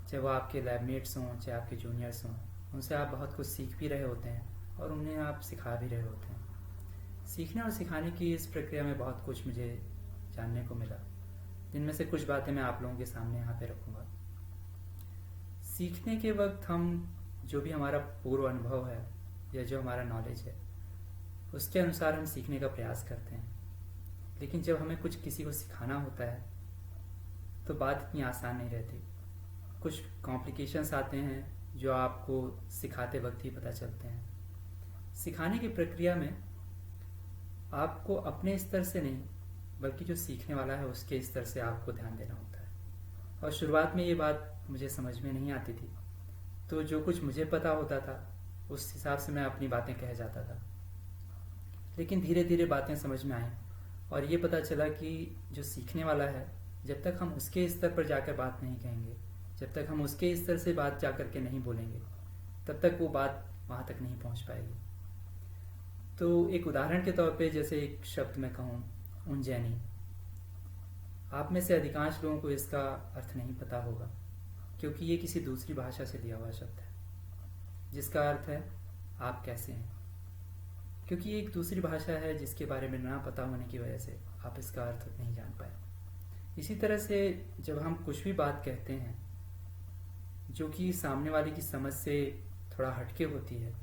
Speaker 4: चाहे वो आपके लैबमेट्स हों, चाहे आपके जूनियर्स हों, उनसे आप बहुत कुछ सीख भी रहे होते हैं और उन्हें आप सिखा भी रहे होते हैं। सीखने और सिखाने की इस प्रक्रिया में बहुत कुछ मुझे जानने को मिला, जिनमें से कुछ बातें मैं आप लोगों के सामने यहाँ पे रखूँगा। सीखने के वक्त हम जो भी हमारा पूर्व अनुभव है या जो हमारा नॉलेज है उसके अनुसार हम सीखने का प्रयास करते हैं, लेकिन जब हमें कुछ किसी को सिखाना होता है तो बात इतनी आसान नहीं रहती। कुछ कॉम्प्लिकेशंस आते हैं जो आपको सिखाते वक्त ही पता चलते हैं। सिखाने की प्रक्रिया में आपको अपने स्तर से नहीं बल्कि जो सीखने वाला है उसके स्तर से आपको ध्यान देना होता है, और शुरुआत में ये बात मुझे समझ में नहीं आती थी, तो जो कुछ मुझे पता होता था उस हिसाब से मैं अपनी बातें कह जाता था। लेकिन धीरे धीरे बातें समझ में आई और ये पता चला कि जो सीखने वाला है, जब तक हम उसके स्तर पर जाकर बात नहीं कहेंगे, जब तक हम उसके स्तर से बात जाकर के नहीं बोलेंगे, तब तक वो बात वहाँ तक नहीं पहुँच पाएगी। तो एक उदाहरण के तौर पे जैसे एक शब्द मैं कहूँ उज्जैनी, आप में से अधिकांश लोगों को इसका अर्थ नहीं पता होगा, क्योंकि ये किसी दूसरी भाषा से लिया हुआ शब्द है जिसका अर्थ है आप कैसे हैं। क्योंकि ये एक दूसरी भाषा है जिसके बारे में ना पता होने की वजह से आप इसका अर्थ नहीं जान पाए। इसी तरह से जब हम कुछ भी बात कहते हैं जो कि सामने वाले की समझ से थोड़ा हटके होती है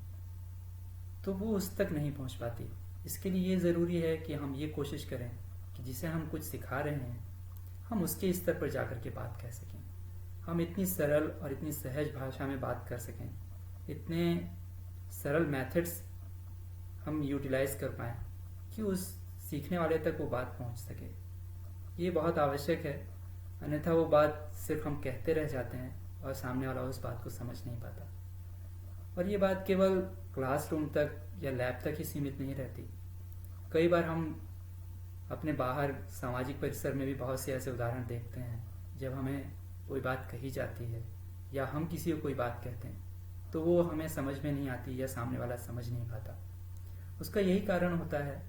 Speaker 4: तो वो उस तक नहीं पहुंच पाती। इसके लिए ये ज़रूरी है कि हम ये कोशिश करें कि जिसे हम कुछ सिखा रहे हैं हम उसके स्तर पर जाकर के बात कह सकें, हम इतनी सरल और इतनी सहज भाषा में बात कर सकें, इतने सरल मेथड्स हम यूटिलाइज कर पाएँ कि उस सीखने वाले तक वो बात पहुंच सके। ये बहुत आवश्यक है, अन्यथा वो बात सिर्फ हम कहते रह जाते हैं और सामने वाला उस बात को समझ नहीं पाता। और ये बात केवल क्लासरूम तक या लैब तक ही सीमित नहीं रहती। कई बार हम अपने बाहर सामाजिक परिसर में भी बहुत से ऐसे उदाहरण देखते हैं जब हमें कोई बात कही जाती है या हम किसी को कोई बात कहते हैं तो वो हमें समझ में नहीं आती या सामने वाला समझ नहीं पाता। उसका यही कारण होता है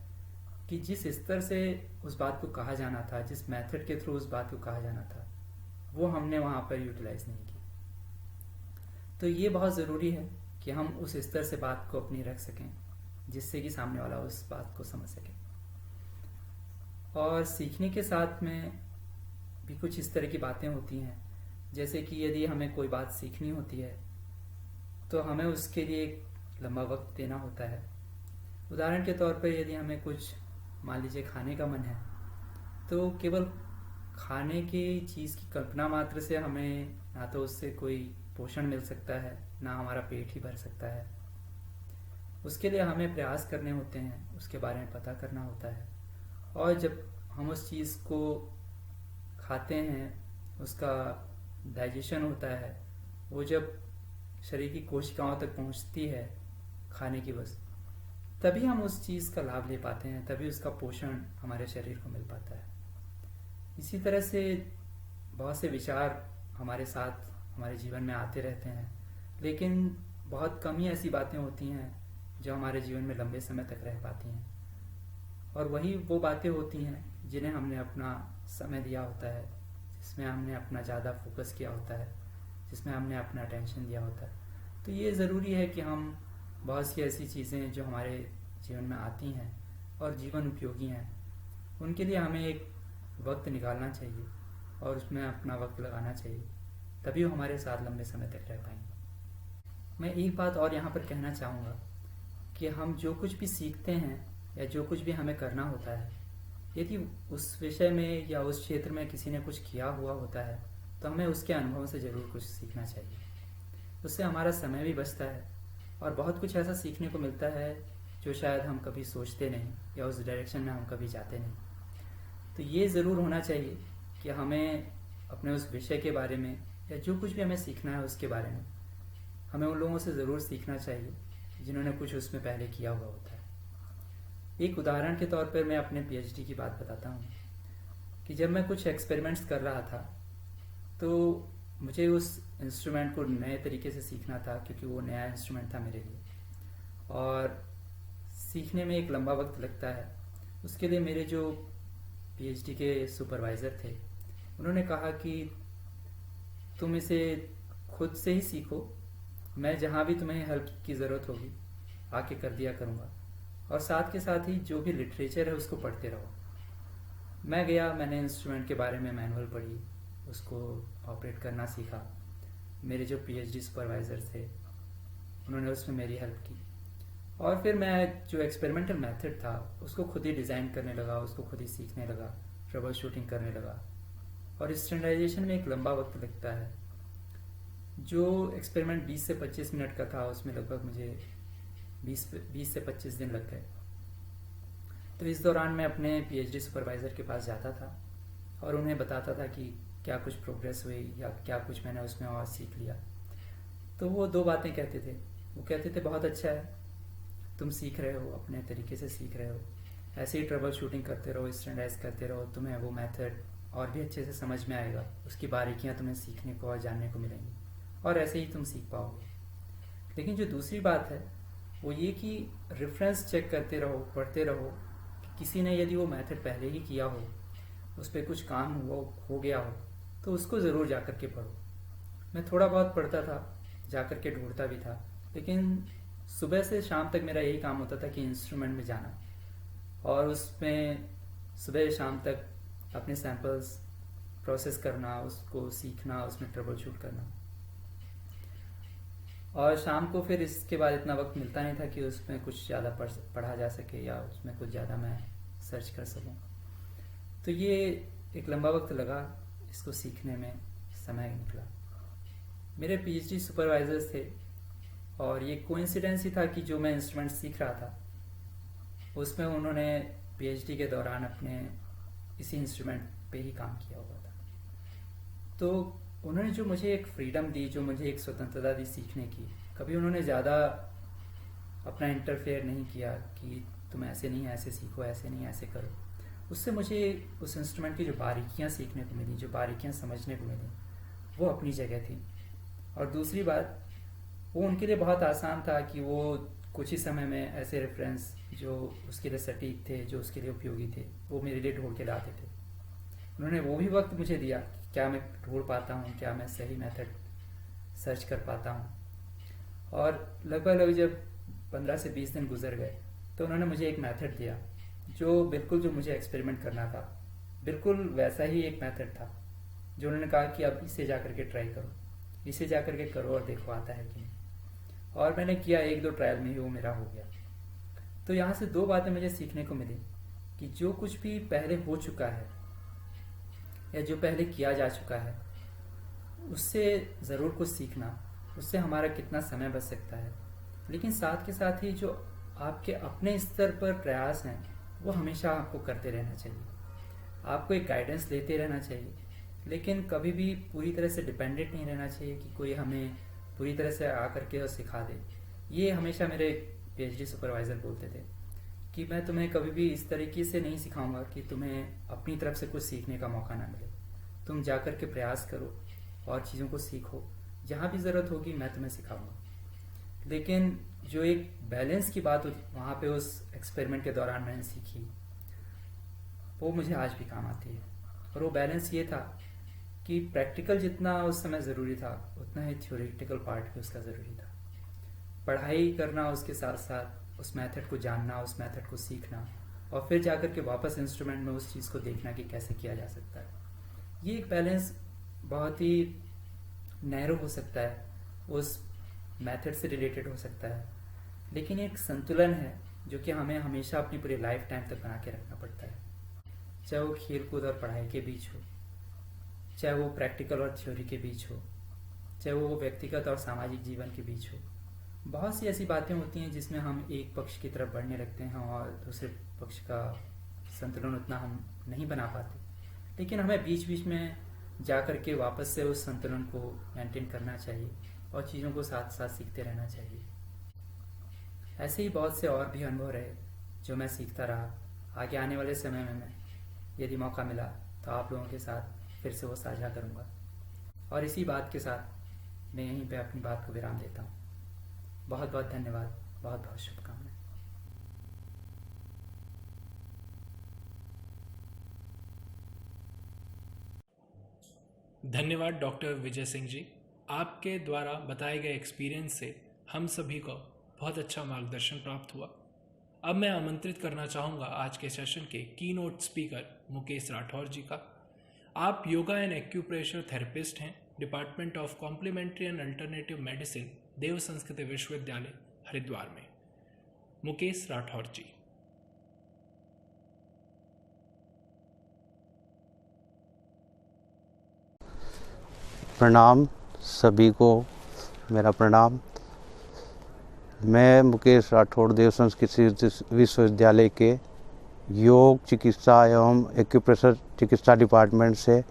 Speaker 4: कि जिस स्तर से उस बात को कहा जाना था, जिस मेथड के थ्रू उस बात को कहा जाना था, वो हमने वहाँ पर यूटिलाइज नहीं की। तो ये बहुत ज़रूरी है कि हम उस स्तर से बात को अपनी रख सकें जिससे कि सामने वाला उस बात को समझ सके। और सीखने के साथ में भी कुछ इस तरह की बातें होती हैं, जैसे कि यदि हमें कोई बात सीखनी होती है तो हमें उसके लिए एक लंबा वक्त देना होता है। उदाहरण के तौर पर यदि हमें कुछ मान लीजिए खाने का मन है, तो केवल खाने की चीज़ की कल्पना मात्र से हमें ना तो उससे कोई पोषण मिल सकता है, ना हमारा पेट ही भर सकता है। उसके लिए हमें प्रयास करने होते हैं, उसके बारे में पता करना होता है, और जब हम उस चीज़ को खाते हैं, उसका डाइजेशन होता है, वो जब शरीर की कोशिकाओं तक पहुंचती है खाने की वजह, तभी हम उस चीज़ का लाभ ले पाते हैं, तभी उसका पोषण हमारे शरीर को मिल पाता है। इसी तरह से बहुत से विचार हमारे साथ हमारे जीवन में आते रहते हैं, लेकिन बहुत कम ही ऐसी बातें होती हैं जो हमारे जीवन में लंबे समय तक रह पाती हैं, और वही वो बातें होती हैं जिन्हें हमने अपना समय दिया होता है, जिसमें हमने अपना ज़्यादा फोकस किया होता है, जिसमें हमने अपना अटेंशन दिया होता है। तो ये ज़रूरी है कि हम बहुत सी ऐसी चीज़ें जो हमारे जीवन में आती हैं और जीवन उपयोगी हैं, उनके लिए हमें एक वक्त निकालना चाहिए और उसमें अपना वक्त लगाना चाहिए, तभी वो हमारे साथ लंबे समय तक रह पाएंगे। मैं एक बात और यहाँ पर कहना चाहूँगा कि हम जो कुछ भी सीखते हैं या जो कुछ भी हमें करना होता है, यदि उस विषय में या उस क्षेत्र में किसी ने कुछ किया हुआ होता है तो हमें उसके अनुभव से ज़रूर कुछ सीखना चाहिए। उससे हमारा समय भी बचता है और बहुत कुछ ऐसा सीखने को मिलता है जो शायद हम कभी सोचते नहीं या उस डायरेक्शन में हम कभी जाते नहीं। तो ये ज़रूर होना चाहिए कि हमें अपने उस विषय के बारे में या जो कुछ भी हमें सीखना है उसके बारे में हमें उन लोगों से ज़रूर सीखना चाहिए जिन्होंने कुछ उसमें पहले किया हुआ होता है। एक उदाहरण के तौर पर मैं अपने पीएचडी की बात बताता हूँ कि जब मैं कुछ एक्सपेरिमेंट्स कर रहा था तो मुझे उस इंस्ट्रूमेंट को नए तरीके से सीखना था, क्योंकि वो नया इंस्ट्रूमेंट था मेरे लिए और सीखने में एक लंबा वक्त लगता है। उसके लिए मेरे जो पीएचडी के सुपरवाइज़र थे उन्होंने कहा कि तुम इसे खुद से ही सीखो, मैं जहाँ भी तुम्हें हेल्प की ज़रूरत होगी आके कर दिया करूँगा, और साथ के साथ ही जो भी लिटरेचर है उसको पढ़ते रहो। मैं गया, मैंने इंस्ट्रूमेंट के बारे में मैनुअल पढ़ी, उसको ऑपरेट करना सीखा। मेरे जो पीएचडी सुपरवाइज़र थे उन्होंने उसमें मेरी हेल्प की, और फिर मैं जो एक्सपेरिमेंटल मेथड था उसको खुद ही डिज़ाइन करने लगा, उसको खुद ही सीखने लगा, ट्रबल शूटिंग करने लगा। और स्टैंडर्डाइजेशन में एक लंबा वक्त लगता है। जो एक्सपेरिमेंट 20 से 25 मिनट का था उसमें लगभग मुझे 20 से 25 दिन लग गए। तो इस दौरान मैं अपने पीएचडी सुपरवाइज़र के पास जाता था और उन्हें बताता था कि क्या कुछ प्रोग्रेस हुई या क्या कुछ मैंने उसमें और सीख लिया। तो वो दो बातें कहते थे। वो कहते थे बहुत अच्छा है, तुम सीख रहे हो, अपने तरीके से सीख रहे हो, ऐसे ही ट्रबल शूटिंग करते रहो, स्टैंडर्डाइज करते रहो, तुम्हें वो मेथड और भी अच्छे से समझ में आएगा, उसकी बारीकियाँ तुम्हें सीखने को और जानने को मिलेंगी और ऐसे ही तुम सीख पाओगे। लेकिन जो दूसरी बात है वो ये कि रेफरेंस चेक करते रहो, पढ़ते रहो कि किसी ने यदि वो मेथड पहले ही किया हो, उस पर कुछ काम हो गया हो, तो उसको ज़रूर जा कर के पढ़ो। मैं थोड़ा बहुत पढ़ता था, जा कर के ढूंढता भी था, लेकिन सुबह से शाम तक मेरा यही काम होता था कि इंस्ट्रूमेंट में जाना और उसमें सुबह शाम तक अपने सैंपल्स प्रोसेस करना, उसको सीखना, उसमें ट्रबल शूट करना। और शाम को फिर इसके बाद इतना वक्त मिलता नहीं था कि उसमें कुछ ज़्यादा पढ़ा जा सके या उसमें कुछ ज़्यादा मैं सर्च कर सकूं। तो ये एक लंबा वक्त लगा, इसको सीखने में समय निकला। मेरे पीएचडी सुपरवाइजर्स थे और ये कोइंसिडेंस ही था कि जो मैं इंस्ट्रूमेंट सीख रहा था उसमें उन्होंने पीएचडी के दौरान अपने इसी इंस्ट्रूमेंट पे ही काम किया हुआ था। तो उन्होंने जो मुझे एक फ्रीडम दी, जो मुझे एक स्वतंत्रता दी सीखने की, कभी उन्होंने ज़्यादा अपना इंटरफेयर नहीं किया कि तुम ऐसे नहीं ऐसे सीखो, ऐसे नहीं ऐसे करो। उससे मुझे उस इंस्ट्रूमेंट की जो बारीकियाँ सीखने को मिली, जो बारीकियाँ समझने को मिली, वो अपनी जगह थी। और दूसरी बात, वो उनके लिए बहुत आसान था कि वो कुछ ही समय में ऐसे रेफरेंस जो उसके लिए सटीक थे, जो उसके लिए उपयोगी थे, वो मेरे लिए ढूंढ के लाते थे। उन्होंने वो भी वक्त मुझे दिया कि क्या मैं ढूंढ पाता हूँ, क्या मैं सही मेथड सर्च कर पाता हूँ। और लगभग जब 15 से 20 दिन गुजर गए तो उन्होंने मुझे एक मेथड दिया जो मुझे एक्सपेरिमेंट करना था, बिल्कुल वैसा ही एक मेथड था जो उन्होंने कहा कि अब इसे जा करके ट्राई करो, इसे जा करके करो और देखो आता है कि नहीं। और मैंने किया, 1-2 ट्रायल में ही वो मेरा हो गया। तो यहाँ से 2 बातें मुझे सीखने को मिली कि जो कुछ भी पहले हो चुका है या जो पहले किया जा चुका है, उससे ज़रूर कुछ सीखना, उससे हमारा कितना समय बच सकता है। लेकिन साथ के साथ ही जो आपके अपने स्तर पर प्रयास हैं वो हमेशा आपको करते रहना चाहिए। आपको एक गाइडेंस लेते रहना चाहिए, लेकिन कभी भी पूरी तरह से डिपेंडेंट नहीं रहना चाहिए कि कोई हमें पूरी तरह से आकर के और सिखा दे। ये हमेशा मेरे पीएचडी सुपरवाइज़र बोलते थे कि मैं तुम्हें कभी भी इस तरीके से नहीं सिखाऊंगा कि तुम्हें अपनी तरफ से कुछ सीखने का मौका ना मिले। तुम जा कर के प्रयास करो और चीज़ों को सीखो, जहाँ भी ज़रूरत होगी मैं तुम्हें सिखाऊंगा। लेकिन जो एक बैलेंस की बात वहाँ पे उस एक्सपेरिमेंट के दौरान मैंने सीखी, वो मुझे आज भी काम आती है। और वो बैलेंस ये था कि प्रैक्टिकल जितना उस समय ज़रूरी था, उतना ही थ्योरेटिकल पार्ट भी उसका ज़रूरी था। पढ़ाई करना, उसके साथ साथ उस मेथड को जानना, उस मेथड को सीखना, और फिर जाकर के वापस इंस्ट्रूमेंट में उस चीज़ को देखना कि कैसे किया जा सकता है। ये एक बैलेंस बहुत ही नैरो हो सकता है, उस मेथड से रिलेटेड हो सकता है, लेकिन एक संतुलन है जो कि हमें हमेशा अपनी पूरी लाइफ टाइम तक बना के रखना पड़ता है। चाहे वो खेल कूद और पढ़ाई के बीच हो, चाहे वो प्रैक्टिकल और थ्योरी के बीच हो, चाहे वो व्यक्तिगत और सामाजिक जीवन के बीच हो। बहुत सी ऐसी बातें होती हैं जिसमें हम एक पक्ष की तरफ बढ़ने लगते हैं और दूसरे पक्ष का संतुलन उतना हम नहीं बना पाते, लेकिन हमें बीच बीच में जा कर के वापस से उस संतुलन को मेंटेन करना चाहिए और चीज़ों को साथ साथ सीखते रहना चाहिए। ऐसे ही बहुत से और भी अनुभव रहे जो मैं सीखता रहा। आगे आने वाले समय में मैं, यदि मौका मिला, तो आप लोगों के साथ फिर से वो साझा करूँगा। और इसी बात के साथ मैं यहीं पे अपनी बात को विराम देता हूँ। बहुत बहुत धन्यवाद, बहुत बहुत शुभकामनाएं।
Speaker 1: धन्यवाद डॉक्टर विजय सिंह जी। आपके द्वारा बताए गए एक्सपीरियंस से हम सभी को बहुत अच्छा मार्गदर्शन प्राप्त हुआ। अब मैं आमंत्रित करना चाहूँगा आज के सेशन के कीनोट स्पीकर मुकेश राठौर जी का। आप योगा एंड एक्यूप्रेशर थेरेपिस्ट हैं, department of complementary and alternative medicine, Dev Sanskriti Vishwavidyalaya Haridwar में। मुकेश राठौर जी।
Speaker 5: प्रणाम सभी को, मेरा प्रणाम। मैं मुकेश राठौड़, देव संस्कृति विश्वविद्यालय के योग चिकित्सा एवं एक्यूप्रेशर चिकित्सा डिपार्टमेंट से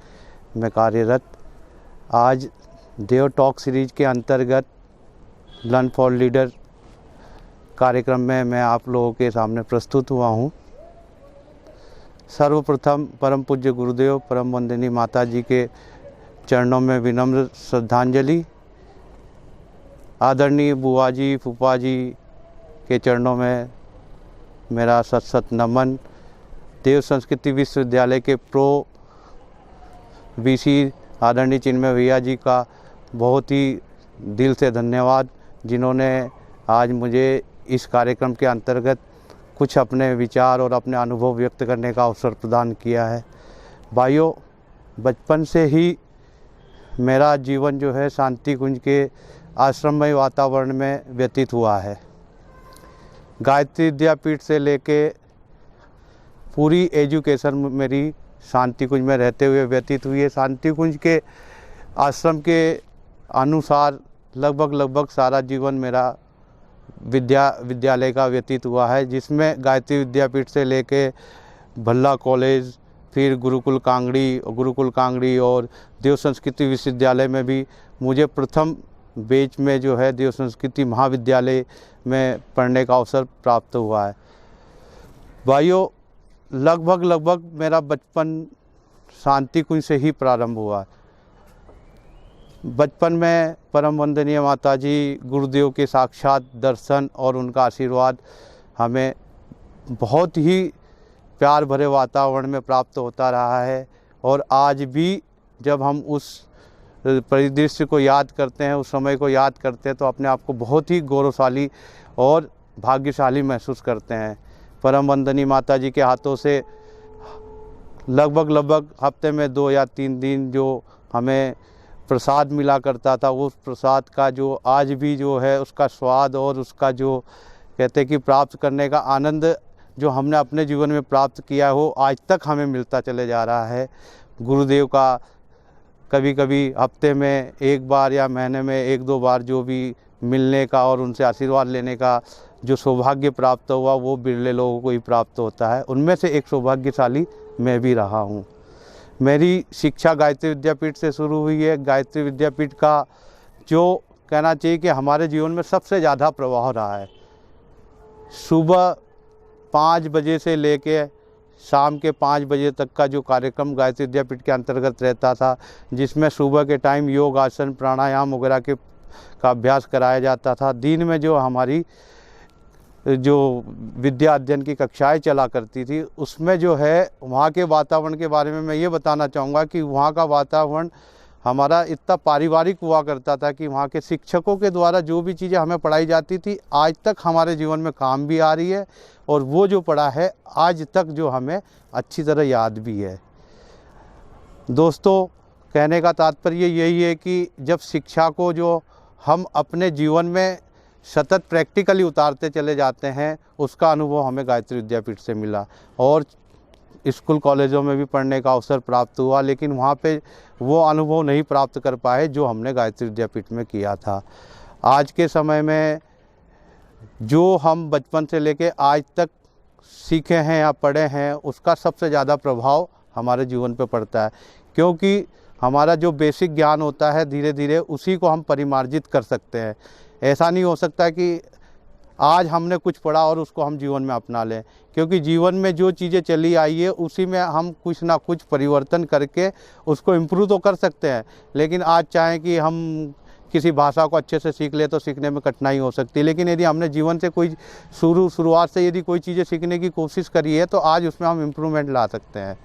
Speaker 5: मैं कार्यरत। आज देव टॉक सीरीज के अंतर्गत लर्न फॉर लीडर कार्यक्रम में मैं आप लोगों के सामने प्रस्तुत हुआ हूँ। सर्वप्रथम परम पूज्य गुरुदेव परम वंदनीय माता जी के चरणों में विनम्र श्रद्धांजलि। आदरणीय बुआ जी, फूफा जी के चरणों में मेरा सत सत नमन। देव संस्कृति विश्वविद्यालय के प्रो वीसी आदरणीय चिन्मय भैया जी का बहुत ही दिल से धन्यवाद, जिन्होंने आज मुझे इस कार्यक्रम के अंतर्गत कुछ अपने विचार और अपने अनुभव व्यक्त करने का अवसर प्रदान किया है। भाइयों, बचपन से ही मेरा जीवन जो है शांति कुंज के आश्रममय वातावरण में व्यतीत हुआ है। गायत्री विद्यापीठ से लेके पूरी एजुकेशन मेरी शांति कुंज में रहते हुए व्यतीत हुई है। शांति कुंज के आश्रम के अनुसार लगभग सारा जीवन मेरा विद्यालय का व्यतीत हुआ है, जिसमें गायत्री विद्यापीठ से लेके भल्ला कॉलेज, फिर गुरुकुल कांगड़ी और देव संस्कृति विश्वविद्यालय में भी मुझे प्रथम बैच में जो है देव संस्कृति महाविद्यालय में पढ़ने का अवसर प्राप्त हुआ है। भाइयों, लगभग मेरा बचपन शांति कुंज से ही प्रारंभ हुआ। बचपन में परम वंदनीय माता जी गुरुदेव के साक्षात दर्शन और उनका आशीर्वाद हमें बहुत ही प्यार भरे वातावरण में प्राप्त होता रहा है। और आज भी जब हम उस परिदृश्य को याद करते हैं, उस समय को याद करते हैं, तो अपने आप को बहुत ही गौरवशाली और भाग्यशाली महसूस करते हैं। परम वंदनीय माता जी के हाथों से लगभग हफ्ते में 2 या 3 दिन जो हमें प्रसाद मिला करता था, उस प्रसाद का जो आज भी जो है उसका स्वाद और उसका जो कहते हैं कि प्राप्त करने का आनंद जो हमने अपने जीवन में प्राप्त किया है वो आज तक हमें मिलता चले जा रहा है। गुरुदेव का कभी कभी हफ्ते में 1 बार या महीने में 1-2 बार जो भी मिलने का और उनसे आशीर्वाद लेने का जो सौभाग्य प्राप्त हुआ वो बिरले लोगों को ही प्राप्त होता है। उनमें से एक सौभाग्यशाली मैं भी रहा हूँ। मेरी शिक्षा गायत्री विद्यापीठ से शुरू हुई है। गायत्री विद्यापीठ का जो कहना चाहिए कि हमारे जीवन में सबसे ज़्यादा प्रभाव रहा है। सुबह 5 बजे से लेके शाम के 5 बजे तक का जो कार्यक्रम गायत्री विद्यापीठ के अंतर्गत रहता था, जिसमें सुबह के टाइम योग, आसन, प्राणायाम वगैरह का अभ्यास कराया जाता था। दिन में जो हमारी जो विद्या अध्ययन की कक्षाएं चला करती थी, उसमें जो है वहाँ के वातावरण के बारे में मैं ये बताना चाहूँगा कि वहाँ का वातावरण हमारा इतना पारिवारिक हुआ करता था कि वहाँ के शिक्षकों के द्वारा जो भी चीज़ें हमें पढ़ाई जाती थी आज तक हमारे जीवन में काम भी आ रही है, और वो जो पढ़ा है आज तक जो हमें अच्छी तरह याद भी है। दोस्तों, कहने का तात्पर्य यही है कि जब शिक्षा को जो हम अपने जीवन में सतत प्रैक्टिकली उतारते चले जाते हैं, उसका अनुभव हमें गायत्री विद्यापीठ से मिला। और स्कूल कॉलेजों में भी पढ़ने का अवसर प्राप्त हुआ, लेकिन वहाँ पे वो अनुभव नहीं प्राप्त कर पाए जो हमने गायत्री विद्यापीठ में किया था। आज के समय में जो हम बचपन से लेके आज तक सीखे हैं या पढ़े हैं, उसका सबसे ज़्यादा प्रभाव हमारे जीवन पे पड़ता है, क्योंकि हमारा जो बेसिक ज्ञान होता है धीरे धीरे उसी को हम परिमार्जित कर सकते हैं। ऐसा नहीं हो सकता कि आज हमने कुछ पढ़ा और उसको हम जीवन में अपना लें, क्योंकि जीवन में जो चीज़ें चली आई है उसी में हम कुछ ना कुछ परिवर्तन करके उसको इम्प्रूव तो कर सकते हैं। लेकिन आज चाहें कि हम किसी भाषा को अच्छे से सीख ले तो सीखने में कठिनाई हो सकती है, लेकिन यदि हमने जीवन से कोई शुरुआत से यदि कोई चीज़ें सीखने की कोशिश करी है तो आज उसमें हम इम्प्रूवमेंट ला सकते हैं।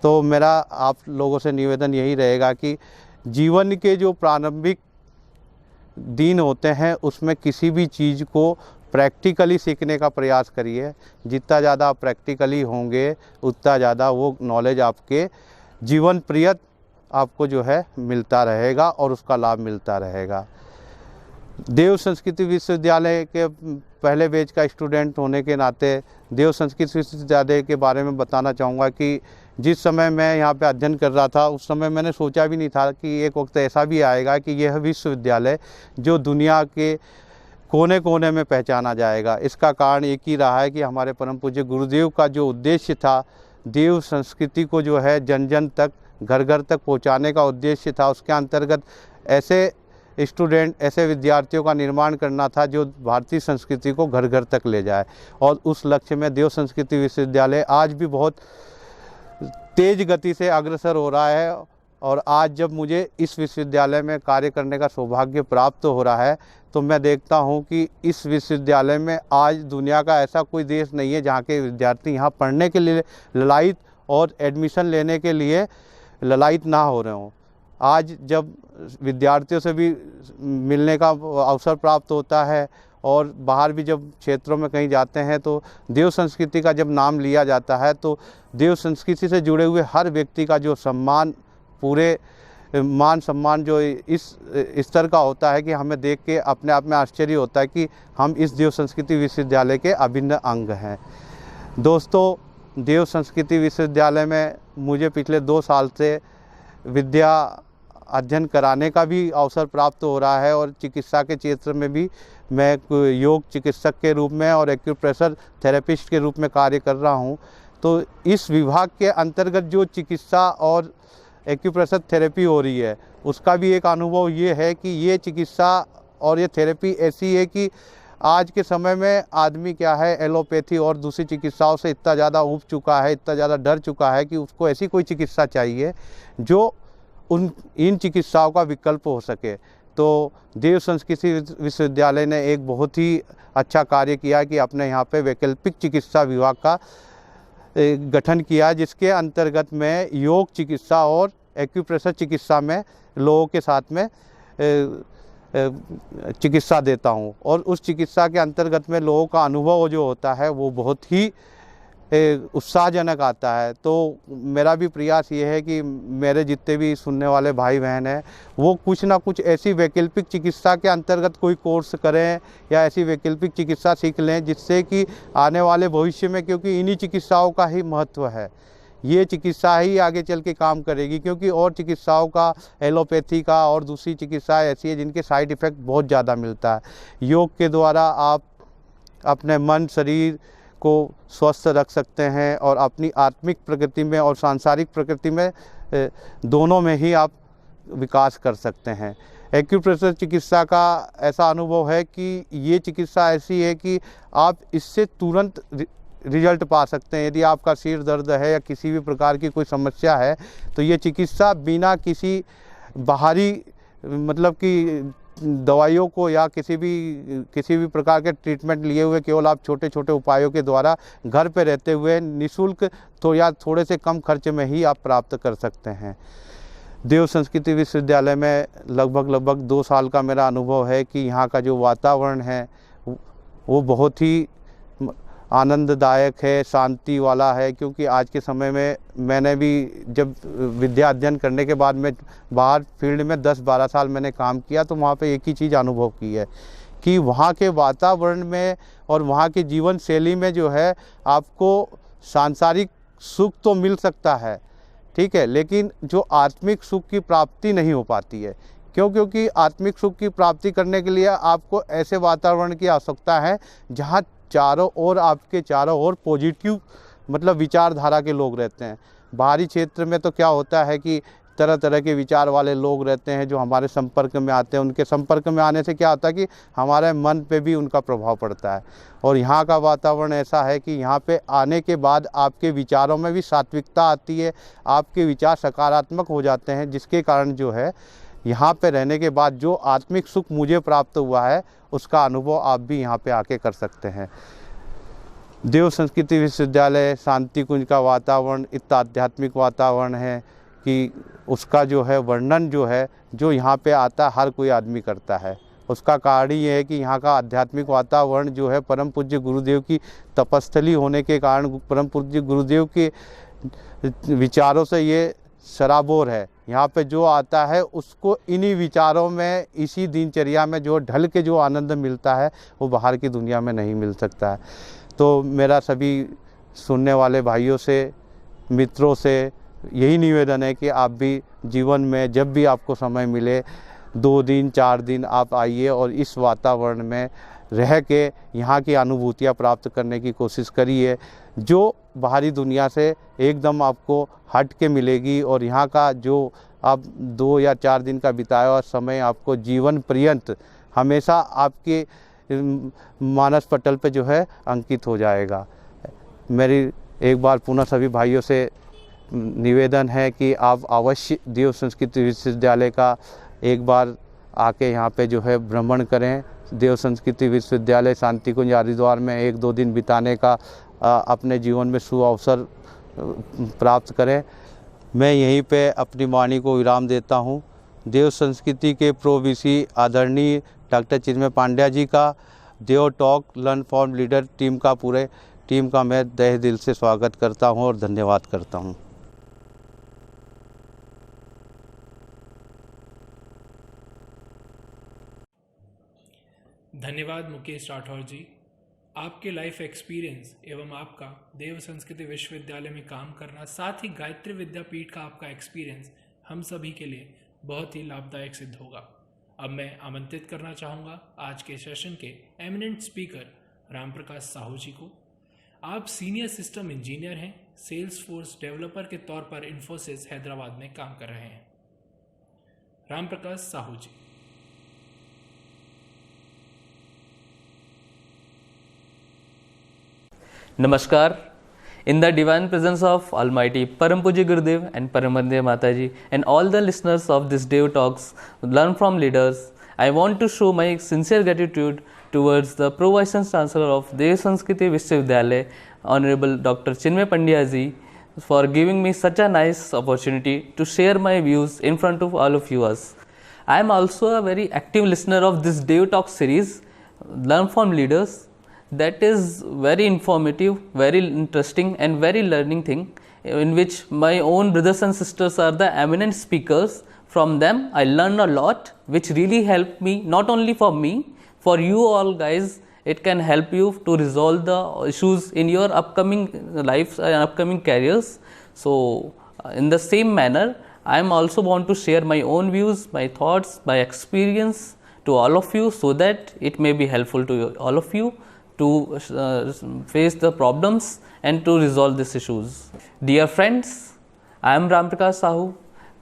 Speaker 5: तो मेरा आप लोगों से निवेदन यही रहेगा कि जीवन के जो प्रारंभिक दिन होते हैं उसमें किसी भी चीज़ को प्रैक्टिकली सीखने का प्रयास करिए। जितना ज़्यादा आप प्रैक्टिकली होंगे उतना ज़्यादा वो नॉलेज आपके जीवन प्रियत आपको जो है मिलता रहेगा और उसका लाभ मिलता रहेगा। देव संस्कृति विश्वविद्यालय के पहले बैच का स्टूडेंट होने के नाते देव संस्कृत विश्वविद्यालय के बारे में बताना चाहूँगा कि जिस समय मैं यहाँ पे अध्ययन कर रहा था उस समय मैंने सोचा भी नहीं था कि एक वक्त ऐसा भी आएगा कि यह विश्वविद्यालय जो दुनिया के कोने कोने में पहचाना जाएगा। इसका कारण एक ही रहा है कि हमारे परम पूज्य गुरुदेव का जो उद्देश्य था, देव संस्कृति को जो है जन जन तक, घर घर तक पहुँचाने का उद्देश्य था। उसके अंतर्गत ऐसे स्टूडेंट, ऐसे विद्यार्थियों का निर्माण करना था जो भारतीय संस्कृति को घर घर तक ले जाए, और उस लक्ष्य में देव संस्कृति विश्वविद्यालय आज भी बहुत तेज गति से अग्रसर हो रहा है। और आज जब मुझे इस विश्वविद्यालय में कार्य करने का सौभाग्य प्राप्त हो रहा है तो मैं देखता हूं कि इस विश्वविद्यालय में आज दुनिया का ऐसा कोई देश नहीं है जहां के विद्यार्थी यहां पढ़ने के लिए ललायित और एडमिशन लेने के लिए ललायित ना हो रहे हों। आज जब विद्यार्थियों से भी मिलने का अवसर प्राप्त होता है और बाहर भी जब क्षेत्रों में कहीं जाते हैं तो देव संस्कृति का जब नाम लिया जाता है तो देव संस्कृति से जुड़े हुए हर व्यक्ति का जो सम्मान, पूरे मान सम्मान जो इस स्तर का होता है कि हमें देख के अपने आप में आश्चर्य होता है कि हम इस देव संस्कृति विश्वविद्यालय के अभिन्न अंग हैं। दोस्तों, देव संस्कृति विश्वविद्यालय में मुझे पिछले 2 साल से विद्या अध्ययन कराने का भी अवसर प्राप्त हो रहा है, और चिकित्सा के क्षेत्र में भी मैं योग चिकित्सक के रूप में और एक्यूप्रेशर थेरेपिस्ट के रूप में कार्य कर रहा हूं। तो इस विभाग के अंतर्गत जो चिकित्सा और एक्यूप्रेशर थेरेपी हो रही है उसका भी एक अनुभव ये है कि ये चिकित्सा और ये थेरेपी ऐसी है कि आज के समय में आदमी क्या है, एलोपैथी और दूसरी चिकित्साओं से इतना ज़्यादा ऊब चुका है, इतना ज़्यादा डर चुका है कि उसको ऐसी कोई चिकित्सा चाहिए जो इन चिकित्साओं का विकल्प हो सके। तो देव संस्कृति विश्वविद्यालय ने एक बहुत ही अच्छा कार्य किया कि अपने यहाँ पे वैकल्पिक चिकित्सा विभाग का गठन किया, जिसके अंतर्गत में योग चिकित्सा और एक्यूप्रेशर चिकित्सा में लोगों के साथ में चिकित्सा देता हूँ और उस चिकित्सा के अंतर्गत में लोगों का अनुभव जो होता है वो बहुत ही उत्साहजनक आता है। तो मेरा भी प्रयास ये है कि मेरे जितने भी सुनने वाले भाई बहन हैं वो कुछ ना कुछ ऐसी वैकल्पिक चिकित्सा के अंतर्गत कोई कोर्स करें या ऐसी वैकल्पिक चिकित्सा सीख लें जिससे कि आने वाले भविष्य में, क्योंकि इन्हीं चिकित्साओं का ही महत्व है, ये चिकित्सा ही आगे चल के काम करेगी, क्योंकि और चिकित्साओं का, एलोपैथी का और दूसरी चिकित्साएं ऐसी है जिनके साइड इफ़ेक्ट बहुत ज़्यादा मिलता है। योग के द्वारा आप अपने मन शरीर को स्वस्थ रख सकते हैं और अपनी आत्मिक प्रकृति में और सांसारिक प्रकृति में दोनों में ही आप विकास कर सकते हैं। एक्यूप्रेशर चिकित्सा का ऐसा अनुभव है कि ये चिकित्सा ऐसी है कि आप इससे तुरंत रिजल्ट पा सकते हैं। यदि आपका सिर दर्द है या किसी भी प्रकार की कोई समस्या है तो ये चिकित्सा बिना किसी बाहरी मतलब कि दवाइयों को या किसी भी प्रकार के ट्रीटमेंट लिए हुए केवल आप छोटे छोटे उपायों के द्वारा घर पे रहते हुए निःशुल्क तो या थोड़े से कम खर्च में ही आप प्राप्त कर सकते हैं। देव संस्कृति विश्वविद्यालय में लगभग 2 साल का मेरा अनुभव है कि यहाँ का जो वातावरण है वो बहुत ही आनंददायक है, शांति वाला है। क्योंकि आज के समय में मैंने भी जब विद्या अध्ययन करने के बाद में बाहर फील्ड में 10-12 साल मैंने काम किया तो वहाँ पे एक ही चीज़ अनुभव की है कि वहाँ के वातावरण में और वहाँ की जीवन शैली में जो है आपको सांसारिक सुख तो मिल सकता है, ठीक है, लेकिन जो आत्मिक सुख की प्राप्ति नहीं हो पाती है। क्योंकि आत्मिक सुख की प्राप्ति करने के लिए आपको ऐसे वातावरण की आवश्यकता है जहाँ आपके चारों ओर पॉजिटिव मतलब विचारधारा के लोग रहते हैं। बाहरी क्षेत्र में तो क्या होता है कि तरह तरह के विचार वाले लोग रहते हैं जो हमारे संपर्क में आते हैं। उनके संपर्क में आने से क्या होता है कि हमारे मन पे भी उनका प्रभाव पड़ता है। और यहाँ का वातावरण ऐसा है कि यहाँ पे आने के बाद आपके विचारों में भी सात्विकता आती है, आपके विचार सकारात्मक हो जाते हैं, जिसके कारण जो है यहाँ पे रहने के बाद जो आत्मिक सुख मुझे प्राप्त हुआ है उसका अनुभव आप भी यहाँ पे आके कर सकते हैं। देव संस्कृति विश्वविद्यालय शांति कुंज का वातावरण इतना आध्यात्मिक वातावरण है कि उसका जो है वर्णन जो है जो यहाँ पे आता हर कोई आदमी करता है। उसका कारण ये है कि यहाँ का आध्यात्मिक वातावरण जो है परम पूज्य गुरुदेव की तपस्थली होने के कारण, परम पूज्य गुरुदेव के विचारों से ये सराबोर है। यहाँ पे जो आता है उसको इन्हीं विचारों में, इसी दिनचर्या में जो ढल के जो आनंद मिलता है वो बाहर की दुनिया में नहीं मिल सकता है। तो मेरा सभी सुनने वाले भाइयों से, मित्रों से यही निवेदन है कि आप भी जीवन में जब भी आपको समय मिले 2 दिन 4 दिन आप आइए और इस वातावरण में रह के यहाँ की अनुभूतियाँ प्राप्त करने की कोशिश करिए जो बाहरी दुनिया से एकदम आपको हट के मिलेगी। और यहाँ का जो आप 2 या 4 दिन का बिताया हुआ समय आपको जीवन पर्यंत हमेशा आपके मानस पटल पे जो है अंकित हो जाएगा। मेरी एक बार पुनः सभी भाइयों से निवेदन है कि आप अवश्य देव संस्कृति विश्वविद्यालय का एक बार आके यहाँ पे जो है भ्रमण करें। देव संस्कृति विश्वविद्यालय शांति कुंज हरिद्वार में 1-2 दिन बिताने का अपने जीवन में सुअवसर प्राप्त करें। मैं यहीं पे अपनी वाणी को विराम देता हूँ। देव संस्कृति के प्रो वीसी आदरणीय डॉक्टर चिन्मय पांड्या जी का, देव टॉक लर्न फ्रॉम लीडर पूरे टीम का मैं तहे दिल से स्वागत करता हूँ और धन्यवाद करता हूँ।
Speaker 1: धन्यवाद मुकेश राठौर जी। आपके लाइफ एक्सपीरियंस एवं आपका देव संस्कृति विश्वविद्यालय में काम करना, साथ ही गायत्री विद्यापीठ का आपका एक्सपीरियंस हम सभी के लिए बहुत ही लाभदायक सिद्ध होगा। अब मैं आमंत्रित करना चाहूँगा आज के सेशन के एमिनेंट स्पीकर राम प्रकाश साहू जी को। आप सीनियर सिस्टम इंजीनियर हैं, सेल्स फोर्स डेवलपर के तौर पर इन्फोसिस हैदराबाद में काम कर रहे हैं। राम प्रकाश साहू जी।
Speaker 6: Namaskar. In the divine presence of Almighty Param Pujya Gurudev and Paramandya Mataji and all the listeners of this Dev Talks Learn from Leaders, I want to show my sincere gratitude towards the Pro Vice Chancellor of Dev Sanskriti Vishwavidyalaya, Honorable Dr. Chinmay Pandya ji, for giving me such a nice opportunity to share my views in front of all of you. I am also a very active listener of this Dave Talk series, Learn from Leaders. That is very informative, very interesting and very learning thing, in which my own brothers and sisters are the eminent speakers. From them I learned a lot, which really helped me, not only for me, for you all guys. It can help you to resolve the issues in your upcoming lives and upcoming careers. So in the same manner, I am also want to share my own views, my thoughts, my experience to all of you, so that it may be helpful to all of you to face the problems and to resolve these issues. Dear friends, I am Ramprakash Sahu,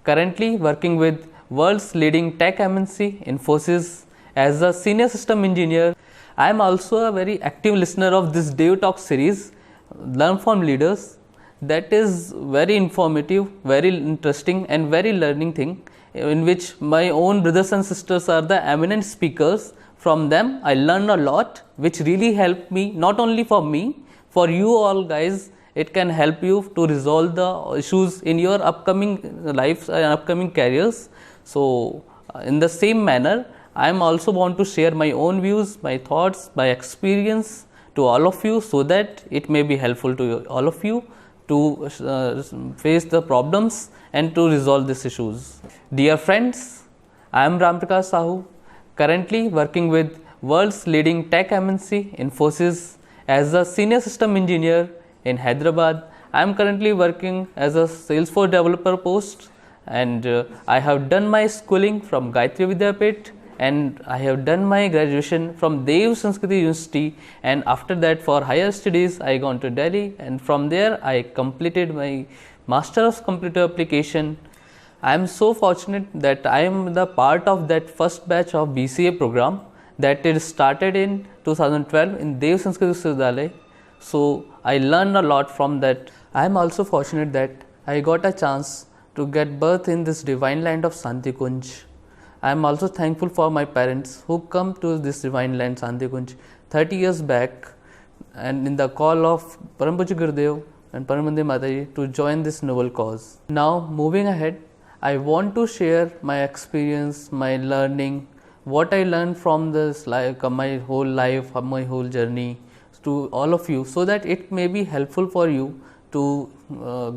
Speaker 6: currently working with world's leading tech MNC Infosys as a senior system engineer. I am also a very active listener of this Dave Talk series, Learn from Leaders. That is very informative, very interesting and very learning thing, in which my own brothers and sisters are the eminent speakers. From them I learned a lot, which really helped me, not only for me, for you all guys. It can help you to resolve the issues in your upcoming lives and upcoming careers. So in the same manner, I am also want to share my own views, my thoughts, my experience to all of you, so that it may be helpful to all of you to face the problems and to resolve these issues. Dear friends, I am Ramprakash Sahu, currently working with world's leading tech MNC Infosys as a senior system engineer in Hyderabad. I am currently working as a Salesforce developer post, and I have done my schooling from Gayatri Vidyapit, and I have done my graduation from Dev Sanskriti University, and after that for higher studies I gone to Delhi, and from there I completed my Master of Computer Application. I am so fortunate that I am the part of that first batch of BCA program that it started in 2012 in Dev Sanskriti Vidyalaya. So I learned a lot from that. I am also fortunate that I got a chance to get birth in this divine land of Shantikunj. I am also thankful for my parents who come to this divine land Shantikunj 30 years back, and in the call of Param Pujya Gurudev and Paramhandeya Mataji to join this noble cause. Now moving ahead, I want to share my experience, my learning, what I learned from this my whole life, my whole journey to all of you, so that it may be helpful for you to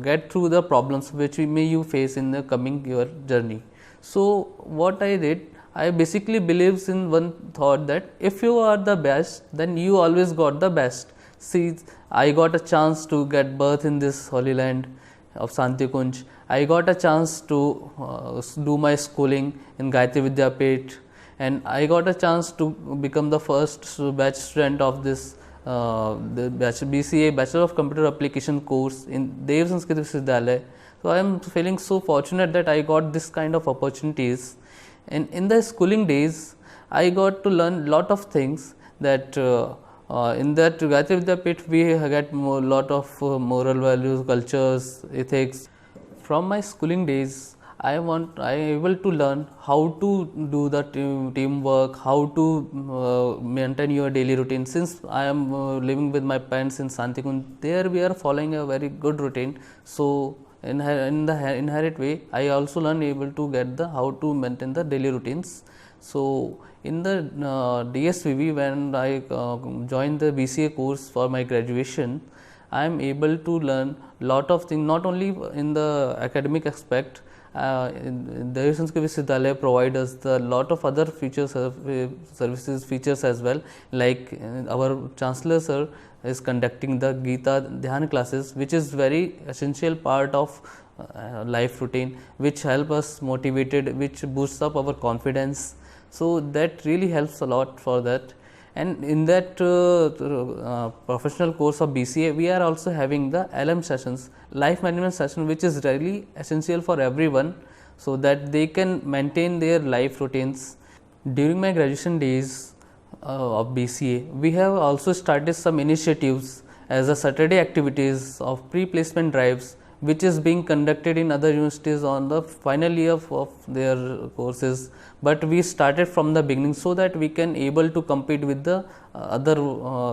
Speaker 6: get through the problems which you face in the coming your journey. So what I did, I basically believes in one thought that if you are the best, then you always got the best. See, I got a chance to get birth in this holy land of Shantikunj. I got a chance to do my schooling in Gayatri Vidyapit, and I got a chance to become the first batch student of this the BCA Bachelor of Computer Application course in Dev Sanskriti Vidyalaya. So I am feeling so fortunate that I got this kind of opportunities. And in the schooling days, I got to learn lot of things that in that Gayatri Vidyapit we get lot of moral values, cultures, ethics. From my schooling days, I am able to learn how to do the teamwork, how to maintain your daily routine. Since I am living with my parents in Shantikunj, there we are following a very good routine. So in the inherent way, I also learn able to get the how to maintain the daily routines. So in the DSVV, when I joined the BCA course for my graduation, I am able to learn lot of things, not only in the academic aspect. The Sanskriti Vidyalaya provide us the lot of other features, features as well. Like our Chancellor sir is conducting the Gita Dhyan classes, which is very essential part of life routine, which help us motivated, which boosts up our confidence. So that really helps a lot for that. And in that professional course of BCA, we are also having the LM sessions, life management session, which is really essential for everyone, so that they can maintain their life routines. During my graduation days of BCA, we have also started some initiatives as a Saturday activities of pre-placement drives, which is being conducted in other universities on the final year of their courses, but we started from the beginning so that we can able to compete with the other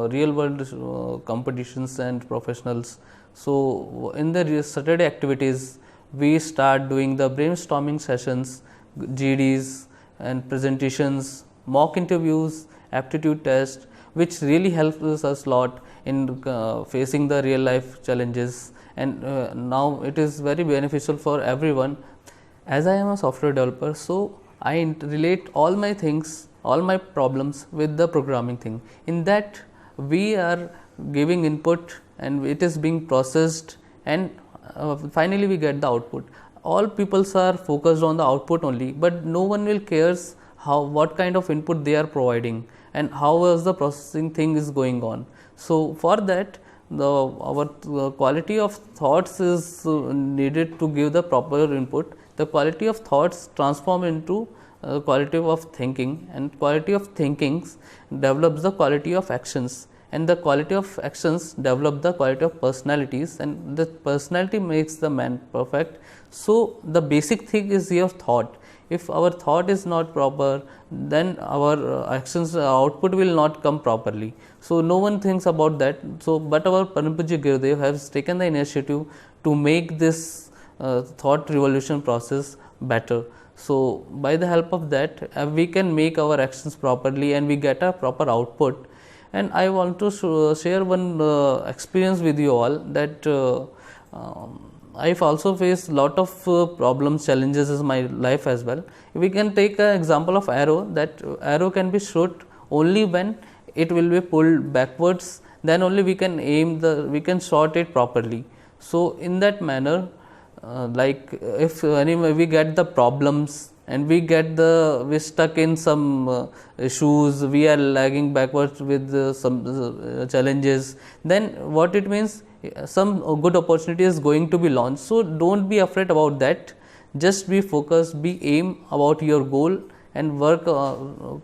Speaker 6: real world competitions and professionals. So in the Saturday activities, we start doing the brainstorming sessions, GDs, and presentations, mock interviews, aptitude tests, which really helps us a lot in facing the real life challenges, and now it is very beneficial for everyone. As I am a software developer, so I relate all my things, all my problems with the programming thing. In that we are giving input and it is being processed, and finally we get the output. All peoples are focused on the output only, but no one will cares what kind of input they are providing and how is the processing thing is going on. So for that our quality of thoughts is needed to give the proper input. The quality of thoughts transform into quality of thinking, and quality of thinking develops the quality of actions, and the quality of actions develop the quality of personalities, and the personality makes the man perfect. So the basic thing is your thought. If our thought is not proper, then our actions output will not come properly. So no one thinks about that. So but our Param Pujya Gurudev has taken the initiative to make this thought revolution process better. So by the help of that we can make our actions properly and we get a proper output. And I want to share one experience with you all, that I've also faced lot of problems, challenges in my life as well. We can take an example of arrow, that arrow can be shot only when it will be pulled backwards, then only we can we can shot it properly. So in that manner, like if anyway we get the problems and we stuck in some issues, we are lagging backwards with some challenges, then what it means, some good opportunity is going to be launched. So don't be afraid about that, just be focused, be aim about your goal and work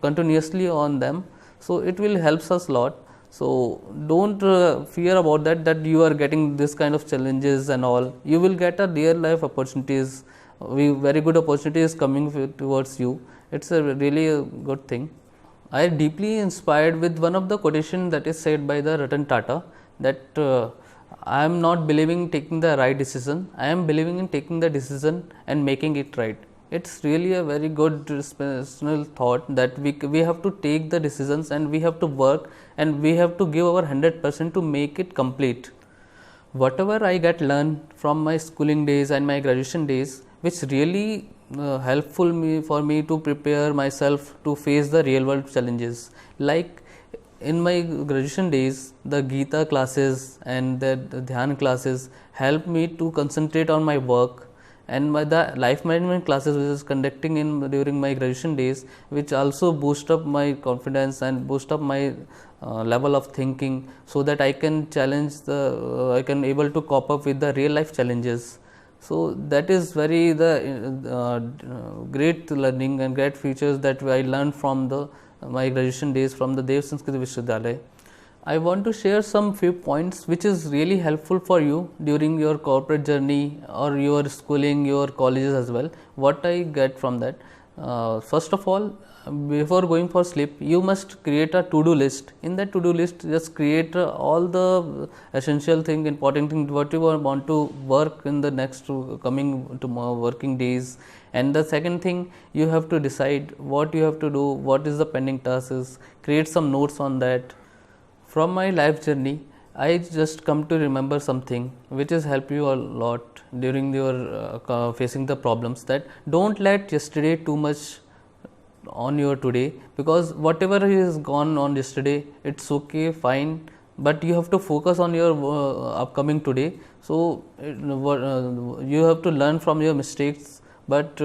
Speaker 6: continuously on them. So it will helps us a lot. So don't fear about that you are getting this kind of challenges and all. You will get a real life opportunities, very good opportunities coming towards you. It's a really a good thing. I am deeply inspired with one of the quotation that is said by the Ratan Tata, that I am not believing in taking the right decision, I am believing in taking the decision and making it right. It's really a very good personal thought, that we have to take the decisions and we have to work and we have to give our 100% to make it complete. Whatever I get learned from my schooling days and my graduation days, which really helpful for me to prepare myself to face the real world challenges. Like in my graduation days, the Gita classes and the Dhyan classes helped me to concentrate on my work, and the life management classes which is conducting during my graduation days, which also boost up my confidence and boost up my level of thinking, so that I can challenge I can able to cope up with the real life challenges. So that is very great learning and great features that I learned from my graduation days from the Dev Sanskrit Vishwavidyalaya. I want to share some few points which is really helpful for you during your corporate journey or your schooling, your colleges as well. What I get from that, first of all, before going for sleep, you must create a to-do list. In that to-do list, just create all the essential thing, important thing, what you want to work in the next coming working days. And the second thing, you have to decide what you have to do, what is the pending tasks, create some notes on that. From my life journey, I just come to remember something which has helped you a lot during your facing the problems, that don't let yesterday too much on your today, because whatever is gone on yesterday, it's okay, fine, but you have to focus on your upcoming today. So you have to learn from your mistakes, but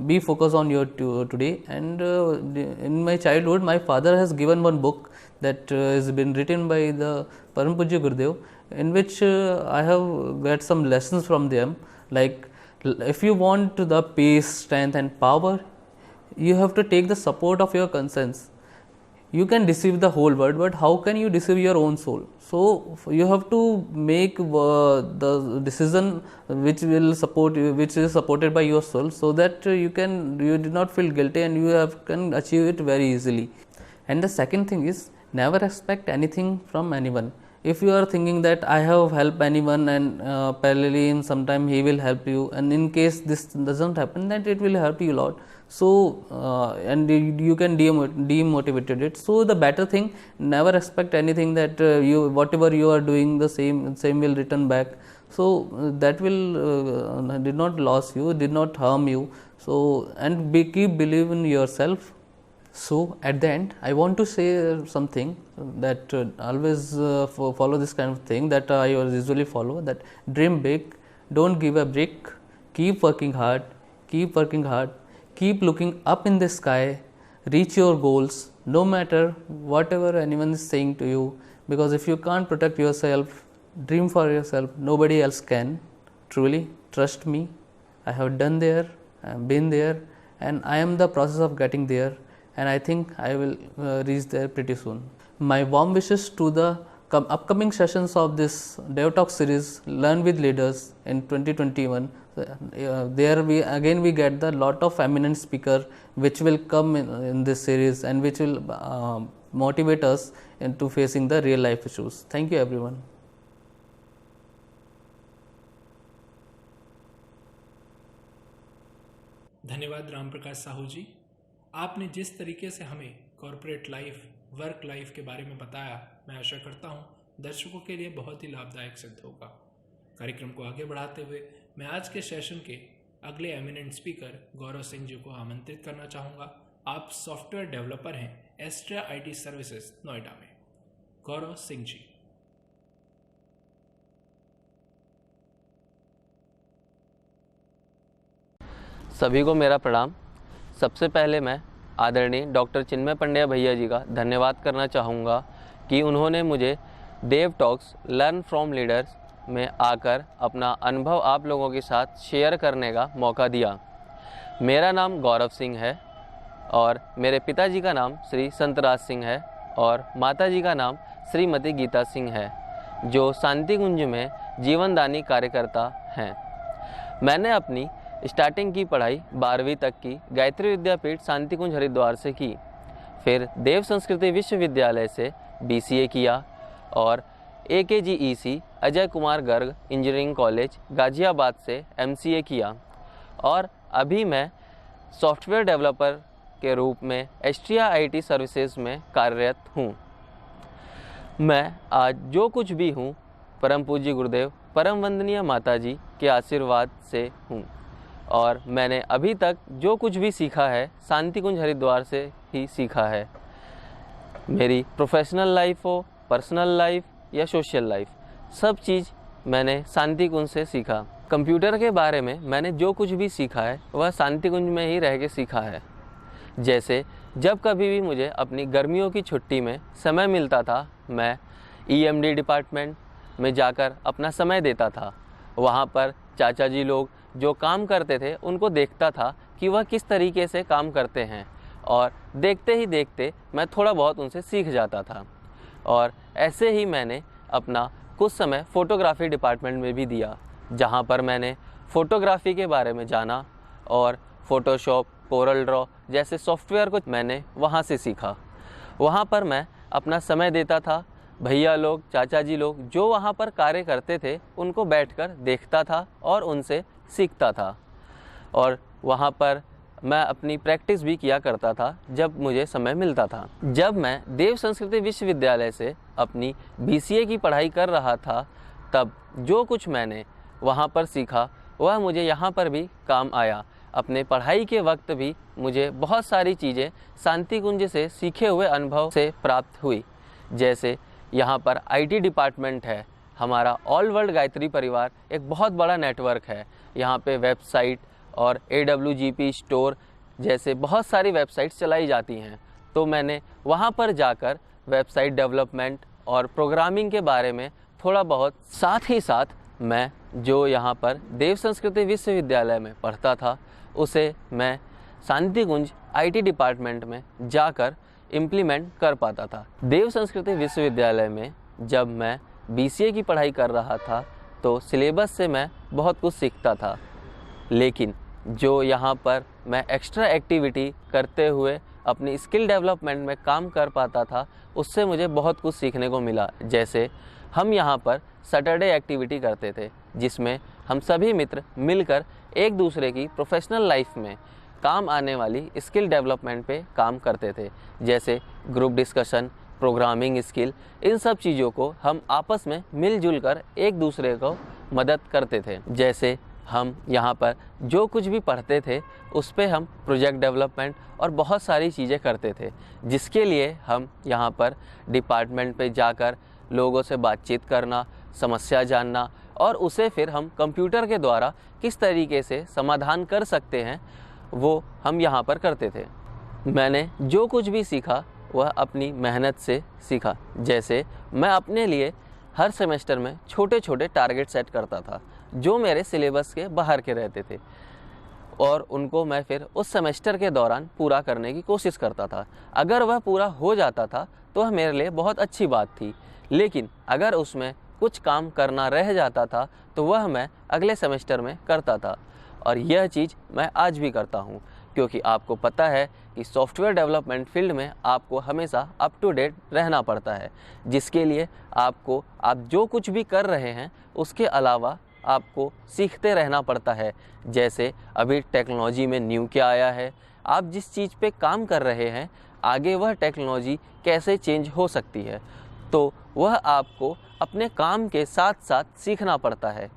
Speaker 6: be focused on your today. And in my childhood, my father has given one book that has been written by the Param Pujya Gurudev, in which I have got some lessons from them. Like, if you want the peace, strength and power, you have to take the support of your conscience. You can deceive the whole world, but how can you deceive your own soul? So you have to make the decision which will support you, which is supported by your soul, so that you do not feel guilty and you can achieve it very easily. And the second thing is, never expect anything from anyone. if you are thinking that I have helped anyone and parallelly in some time he will help you, and in case this doesn't happen, then it will help you a lot. So and you can demotivated it. So the better thing, never expect anything that you whatever you are doing, the same will return back. So that will did not lose you, did not harm you. So and keep believe in yourself. So at the end, I want to say something that always follow this kind of thing that I usually follow, that dream big, don't give a break, keep working hard, keep looking up in the sky, reach your goals, no matter whatever anyone is saying to you, because if you can't protect yourself, dream for yourself, nobody else can. Truly, trust me, I have done there, I have been there, and I am the process of getting there, and I think I will reach there pretty soon. My warm wishes to the upcoming sessions of this DevTalk series, Learn with Leaders in 2021. There we get the lot of eminent speaker which will come in this series and which will motivate us into facing the real life issues. Thank you everyone.
Speaker 1: धन्यवाद राम प्रकाश साहू जी। आपने जिस तरीके से हमें corporate life, work life के बारे में बताया, मैं आशा करता हूँ दर्शकों के लिए बहुत ही लाभदायक सिद्ध होगा। कार्यक्रम को आगे बढ़ाते हुए मैं आज के सेशन के अगले एमिनेंट स्पीकर गौरव सिंह जी को आमंत्रित करना चाहूँगा। आप सॉफ्टवेयर डेवलपर हैं एस्ट्रा IT सर्विसेज नोएडा में। गौरव सिंह जी।
Speaker 7: सभी को मेरा प्रणाम। सबसे पहले मैं आदरणीय डॉक्टर चिन्मय पंड्या भैया जी का धन्यवाद करना चाहूँगा कि उन्होंने मुझे Dev talks learn from leaders में आकर अपना अनुभव आप लोगों के साथ शेयर करने का मौका दिया। मेरा नाम गौरव सिंह है और मेरे पिताजी का नाम श्री संतराज सिंह है और माताजी का नाम श्रीमती गीता सिंह है, जो शांति कुंज में जीवनदानी कार्यकर्ता हैं। मैंने अपनी स्टार्टिंग की पढ़ाई 12वीं तक की गायत्री विद्यापीठ शांति कुंज हरिद्वार से की। फिर देव संस्कृति विश्वविद्यालय से BCA किया और AKGEC Ajay Kumar Garg engineering college Ghaziabad से MCA किया और अभी मैं सॉफ्टवेयर डेवलपर के रूप में एस्ट्रिया IT सर्विसेज में कार्यरत हूँ। मैं आज जो कुछ भी हूँ परम पूज्य गुरुदेव परम वंदनीय माताजी के आशीर्वाद से हूँ और मैंने अभी तक जो कुछ भी सीखा है शांति कुंज हरिद्वार से ही सीखा है। मेरी प्रोफेशनल लाइफ हो, पर्सनल लाइफ या सोशल लाइफ, सब चीज़ मैंने शांति कुंज से सीखा। कंप्यूटर के बारे में मैंने जो कुछ भी सीखा है वह शांति कुंज में ही रह के सीखा है। जैसे जब कभी भी मुझे अपनी गर्मियों की छुट्टी में समय मिलता था, मैं EMD डिपार्टमेंट में जाकर अपना समय देता था। वहाँ पर चाचा जी लोग जो काम करते थे उनको देखता था कि वह किस तरीके से काम करते हैं और देखते ही देखते मैं थोड़ा बहुत उनसे सीख जाता था। और ऐसे ही मैंने अपना कुछ समय फ़ोटोग्राफी डिपार्टमेंट में भी दिया, जहाँ पर मैंने फ़ोटोग्राफी के बारे में जाना और फ़ोटोशॉप, कोरल ड्रॉ जैसे सॉफ्टवेयर को मैंने वहाँ से सीखा। वहाँ पर मैं अपना समय देता था। भैया लोग, चाचा जी लोग जो वहाँ पर कार्य करते थे उनको बैठकर देखता था और उनसे सीखता था और वहाँ पर मैं अपनी प्रैक्टिस भी किया करता था जब मुझे समय मिलता था। जब मैं देव संस्कृति विश्वविद्यालय से अपनी BCA की पढ़ाई कर रहा था, तब जो कुछ मैंने वहाँ पर सीखा वह मुझे यहाँ पर भी काम आया। अपने पढ़ाई के वक्त भी मुझे बहुत सारी चीज़ें शांति कुंज से सीखे हुए अनुभव से प्राप्त हुई। जैसे यहाँ पर IT डिपार्टमेंट है, हमारा ऑल वर्ल्ड गायत्री परिवार एक बहुत बड़ा नेटवर्क है। यहाँ पे वेबसाइट और AWGP स्टोर जैसे बहुत सारी वेबसाइट्स चलाई जाती हैं। तो मैंने वहाँ पर जाकर वेबसाइट डेवलपमेंट और प्रोग्रामिंग के बारे में थोड़ा बहुत, साथ ही साथ मैं जो यहाँ पर देव संस्कृति विश्वविद्यालय में पढ़ता था उसे मैं शांति कुंज IT डिपार्टमेंट में जाकर इम्प्लीमेंट कर पाता था। देव संस्कृति विश्वविद्यालय में जब मैं BCA की पढ़ाई कर रहा था तो सिलेबस से मैं बहुत कुछ सीखता था, लेकिन जो यहाँ पर मैं एक्स्ट्रा एक्टिविटी करते हुए अपनी स्किल डेवलपमेंट में काम कर पाता था उससे मुझे बहुत कुछ सीखने को मिला। जैसे हम यहाँ पर सैटरडे एक्टिविटी करते थे, जिसमें हम सभी मित्र मिलकर एक दूसरे की प्रोफेशनल लाइफ में काम आने वाली स्किल डेवलपमेंट पे काम करते थे, जैसे ग्रुप डिस्कशन, प्रोग्रामिंग स्किल। इन सब चीज़ों को हम आपस में मिलजुल कर एक दूसरे को मदद करते थे। जैसे हम यहाँ पर जो कुछ भी पढ़ते थे उस पे हम प्रोजेक्ट डेवलपमेंट और बहुत सारी चीज़ें करते थे, जिसके लिए हम यहाँ पर डिपार्टमेंट पे जाकर लोगों से बातचीत करना, समस्या जानना और उसे फिर हम कंप्यूटर के द्वारा किस तरीके से समाधान कर सकते हैं वो हम यहाँ पर करते थे। मैंने जो कुछ भी सीखा वह अपनी मेहनत से सीखा। जैसे मैं अपने लिए हर सेमेस्टर में छोटे छोटे टारगेट सेट करता था जो मेरे सिलेबस के बाहर के रहते थे, और उनको मैं फिर उस सेमेस्टर के दौरान पूरा करने की कोशिश करता था। अगर वह पूरा हो जाता था तो वह मेरे लिए बहुत अच्छी बात थी, लेकिन अगर उसमें कुछ काम करना रह जाता था तो वह मैं अगले सेमेस्टर में करता था। और यह चीज़ मैं आज भी करता हूँ, क्योंकि आपको पता है कि सॉफ्टवेयर डेवलपमेंट फील्ड में आपको हमेशा अप टू डेट रहना पड़ता है, जिसके लिए आपको आप जो कुछ भी कर रहे हैं उसके अलावा आपको सीखते रहना पड़ता है। जैसे अभी टेक्नोलॉजी में न्यू क्या आया है, आप जिस चीज़ पे काम कर रहे हैं आगे वह टेक्नोलॉजी कैसे चेंज हो सकती है, तो वह आपको अपने काम के साथ साथ सीखना पड़ता है।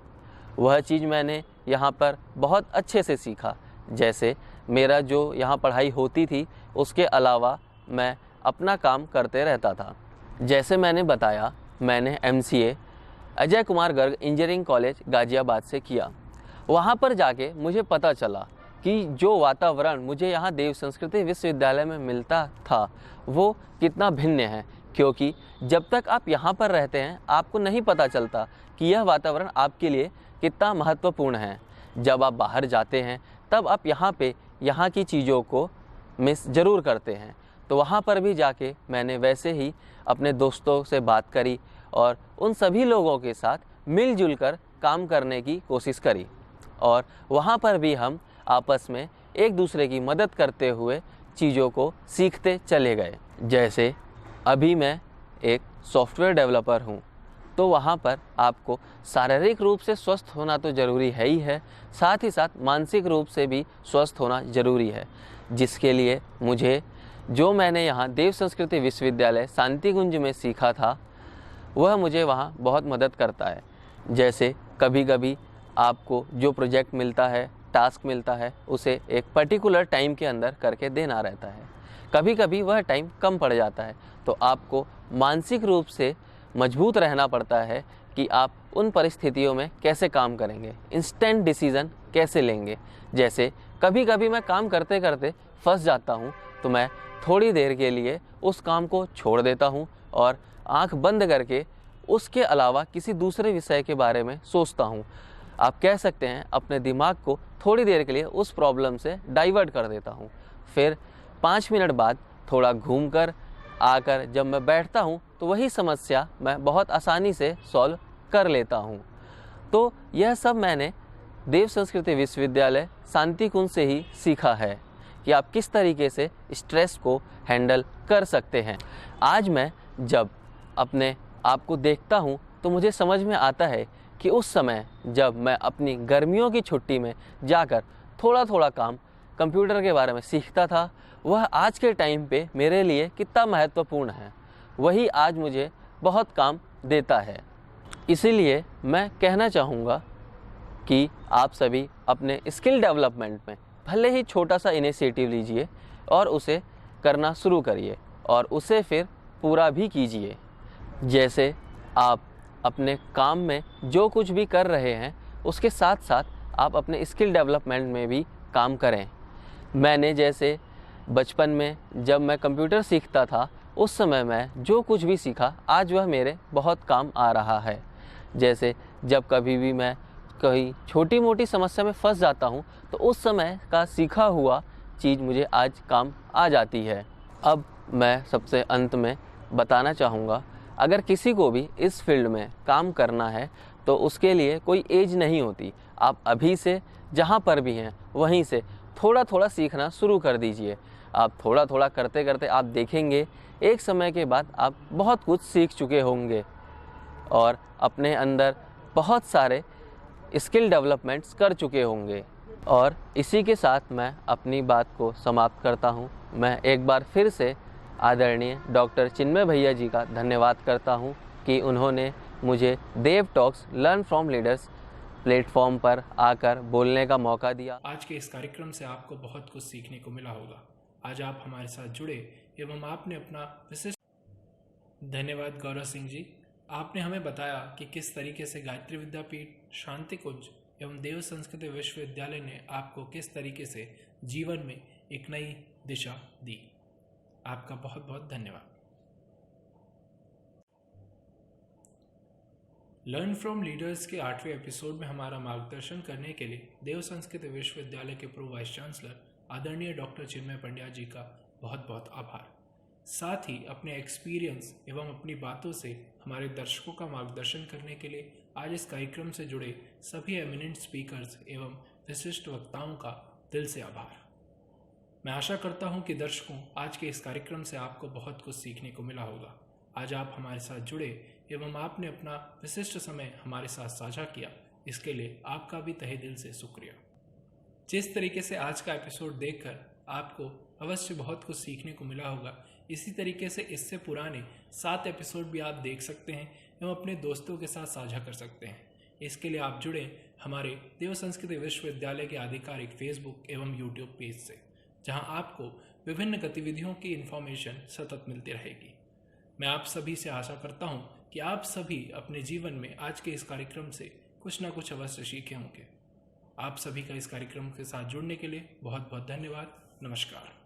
Speaker 7: वह चीज़ मैंने यहाँ पर बहुत अच्छे से सीखा। जैसे मेरा जो यहाँ पढ़ाई होती थी उसके अलावा मैं अपना काम करते रहता था। जैसे मैंने बताया, मैंने MCA Ajay Kumar Garg engineering college Ghaziabad से किया। वहाँ पर जाके मुझे पता चला कि जो वातावरण मुझे यहाँ देव संस्कृति विश्वविद्यालय में मिलता था वो कितना भिन्न है, क्योंकि जब तक आप यहाँ पर रहते हैं आपको नहीं पता चलता कि यह वातावरण आपके लिए कितना महत्वपूर्ण है। जब आप बाहर जाते हैं तब आप यहाँ की चीज़ों को मिस ज़रूर करते हैं। तो वहाँ पर भी जाके मैंने वैसे ही अपने दोस्तों से बात करी और उन सभी लोगों के साथ मिलजुल कर काम करने की कोशिश करी, और वहाँ पर भी हम आपस में एक दूसरे की मदद करते हुए चीज़ों को सीखते चले गए। जैसे अभी मैं एक सॉफ्टवेयर डेवलपर हूँ, तो वहाँ पर आपको शारीरिक रूप से स्वस्थ होना तो ज़रूरी है ही है, साथ ही साथ मानसिक रूप से भी स्वस्थ होना ज़रूरी है, जिसके लिए मुझे जो मैंने यहाँ देव संस्कृति विश्वविद्यालय शांतिकुंज में सीखा था वह मुझे वहाँ बहुत मदद करता है। जैसे कभी कभी आपको जो प्रोजेक्ट मिलता है, टास्क मिलता है, उसे एक पर्टिकुलर टाइम के अंदर करके देना रहता है। कभी कभी वह टाइम कम पड़ जाता है, तो आपको मानसिक रूप से मजबूत रहना पड़ता है कि आप उन परिस्थितियों में कैसे काम करेंगे, इंस्टेंट डिसीज़न कैसे लेंगे। जैसे कभी कभी मैं काम करते करते फंस जाता हूँ, तो मैं थोड़ी देर के लिए उस काम को छोड़ देता हूँ और आंख बंद करके उसके अलावा किसी दूसरे विषय के बारे में सोचता हूँ। आप कह सकते हैं अपने दिमाग को थोड़ी देर के लिए उस प्रॉब्लम से डाइवर्ट कर देता हूँ। फिर 5 मिनट बाद थोड़ा घूम कर आकर जब मैं बैठता हूँ तो वही समस्या मैं बहुत आसानी से सॉल्व कर लेता हूँ। तो यह सब मैंने देव संस्कृति विश्वविद्यालय शांतिकुंज से ही सीखा है कि आप किस तरीके से स्ट्रेस को हैंडल कर सकते हैं। आज मैं जब अपने आप को देखता हूँ तो मुझे समझ में आता है कि उस समय जब मैं अपनी गर्मियों की छुट्टी में जाकर थोड़ा थोड़ा काम कंप्यूटर के बारे में सीखता था, वह आज के टाइम पे मेरे लिए कितना महत्वपूर्ण है, वही आज मुझे बहुत काम देता है। इसीलिए मैं कहना चाहूँगा कि आप सभी अपने स्किल डेवलपमेंट में भले ही छोटा सा इनिशिएटिव लीजिए और उसे करना शुरू करिए और उसे फिर पूरा भी कीजिए। जैसे आप अपने काम में जो कुछ भी कर रहे हैं उसके साथ साथ आप अपने स्किल डेवलपमेंट में भी काम करें। मैंने जैसे बचपन में जब मैं कंप्यूटर सीखता था उस समय मैं जो कुछ भी सीखा आज वह मेरे बहुत काम आ रहा है। जैसे जब कभी भी मैं कहीं छोटी मोटी समस्या में फंस जाता हूँ तो उस समय का सीखा हुआ चीज़ मुझे आज काम आ जाती है। अब मैं सबसे अंत में बताना चाहूँगा, अगर किसी को भी इस फील्ड में काम करना है तो उसके लिए कोई एज नहीं होती। आप अभी से जहाँ पर भी हैं वहीं से थोड़ा थोड़ा सीखना शुरू कर दीजिए। आप थोड़ा थोड़ा करते करते आप देखेंगे एक समय के बाद आप बहुत कुछ सीख चुके होंगे और अपने अंदर बहुत सारे स्किल डेवलपमेंट्स कर चुके होंगे। और इसी के साथ मैं अपनी बात को समाप्त करता हूँ। मैं एक बार फिर से आदरणीय डॉक्टर चिन्मय भैया जी का धन्यवाद करता हूँ कि उन्होंने मुझे Dev talks learn from leaders platform पर आकर बोलने का मौका दिया।
Speaker 1: आज के इस कार्यक्रम से आपको बहुत कुछ सीखने को मिला होगा। आज आप हमारे साथ जुड़े एवं आपने अपना विशिष्ट धन्यवाद गौरव सिंह जी। आपने हमें बताया कि किस तरीके से गायत्री विद्यापीठ, शांति कुंज एवं देव संस्कृत विश्वविद्यालय ने आपको किस तरीके से जीवन में एक नई दिशा दी। आपका बहुत बहुत धन्यवाद। लर्न फ्रॉम लीडर्स के 8वें एपिसोड में हमारा मार्गदर्शन करने के लिए देव संस्कृत विश्वविद्यालय के प्रो वाइस चांसलर आदरणीय डॉक्टर चिन्मय पंड्या जी का बहुत बहुत आभार। साथ ही अपने एक्सपीरियंस एवं अपनी बातों से हमारे दर्शकों का मार्गदर्शन करने के लिए आज इस कार्यक्रम से जुड़े सभी एमिनेंट स्पीकर्स एवं विशिष्ट वक्ताओं का दिल से आभार। मैं आशा करता हूं कि दर्शकों, आज के इस कार्यक्रम से आपको बहुत कुछ सीखने को मिला होगा। आज आप हमारे साथ जुड़े एवं आपने अपना विशिष्ट समय हमारे साथ साझा किया, इसके लिए आपका भी तहे दिल से शुक्रिया। जिस तरीके से आज का एपिसोड देखकर आपको अवश्य बहुत कुछ सीखने को मिला होगा, इसी तरीके से इससे पुराने 7 एपिसोड भी आप देख सकते हैं एवं अपने दोस्तों के साथ साझा कर सकते हैं। इसके लिए आप जुड़े हमारे देव संस्कृत विश्वविद्यालय के आधिकारिक फेसबुक एवं यूट्यूब पेज से, जहां आपको विभिन्न गतिविधियों की इन्फॉर्मेशन सतत मिलती रहेगी। मैं आप सभी से आशा करता हूं कि आप सभी अपने जीवन में आज के इस कार्यक्रम से कुछ ना कुछ अवश्य सीखे होंगे। आप सभी का इस कार्यक्रम के साथ जुड़ने के लिए बहुत बहुत धन्यवाद। नमस्कार।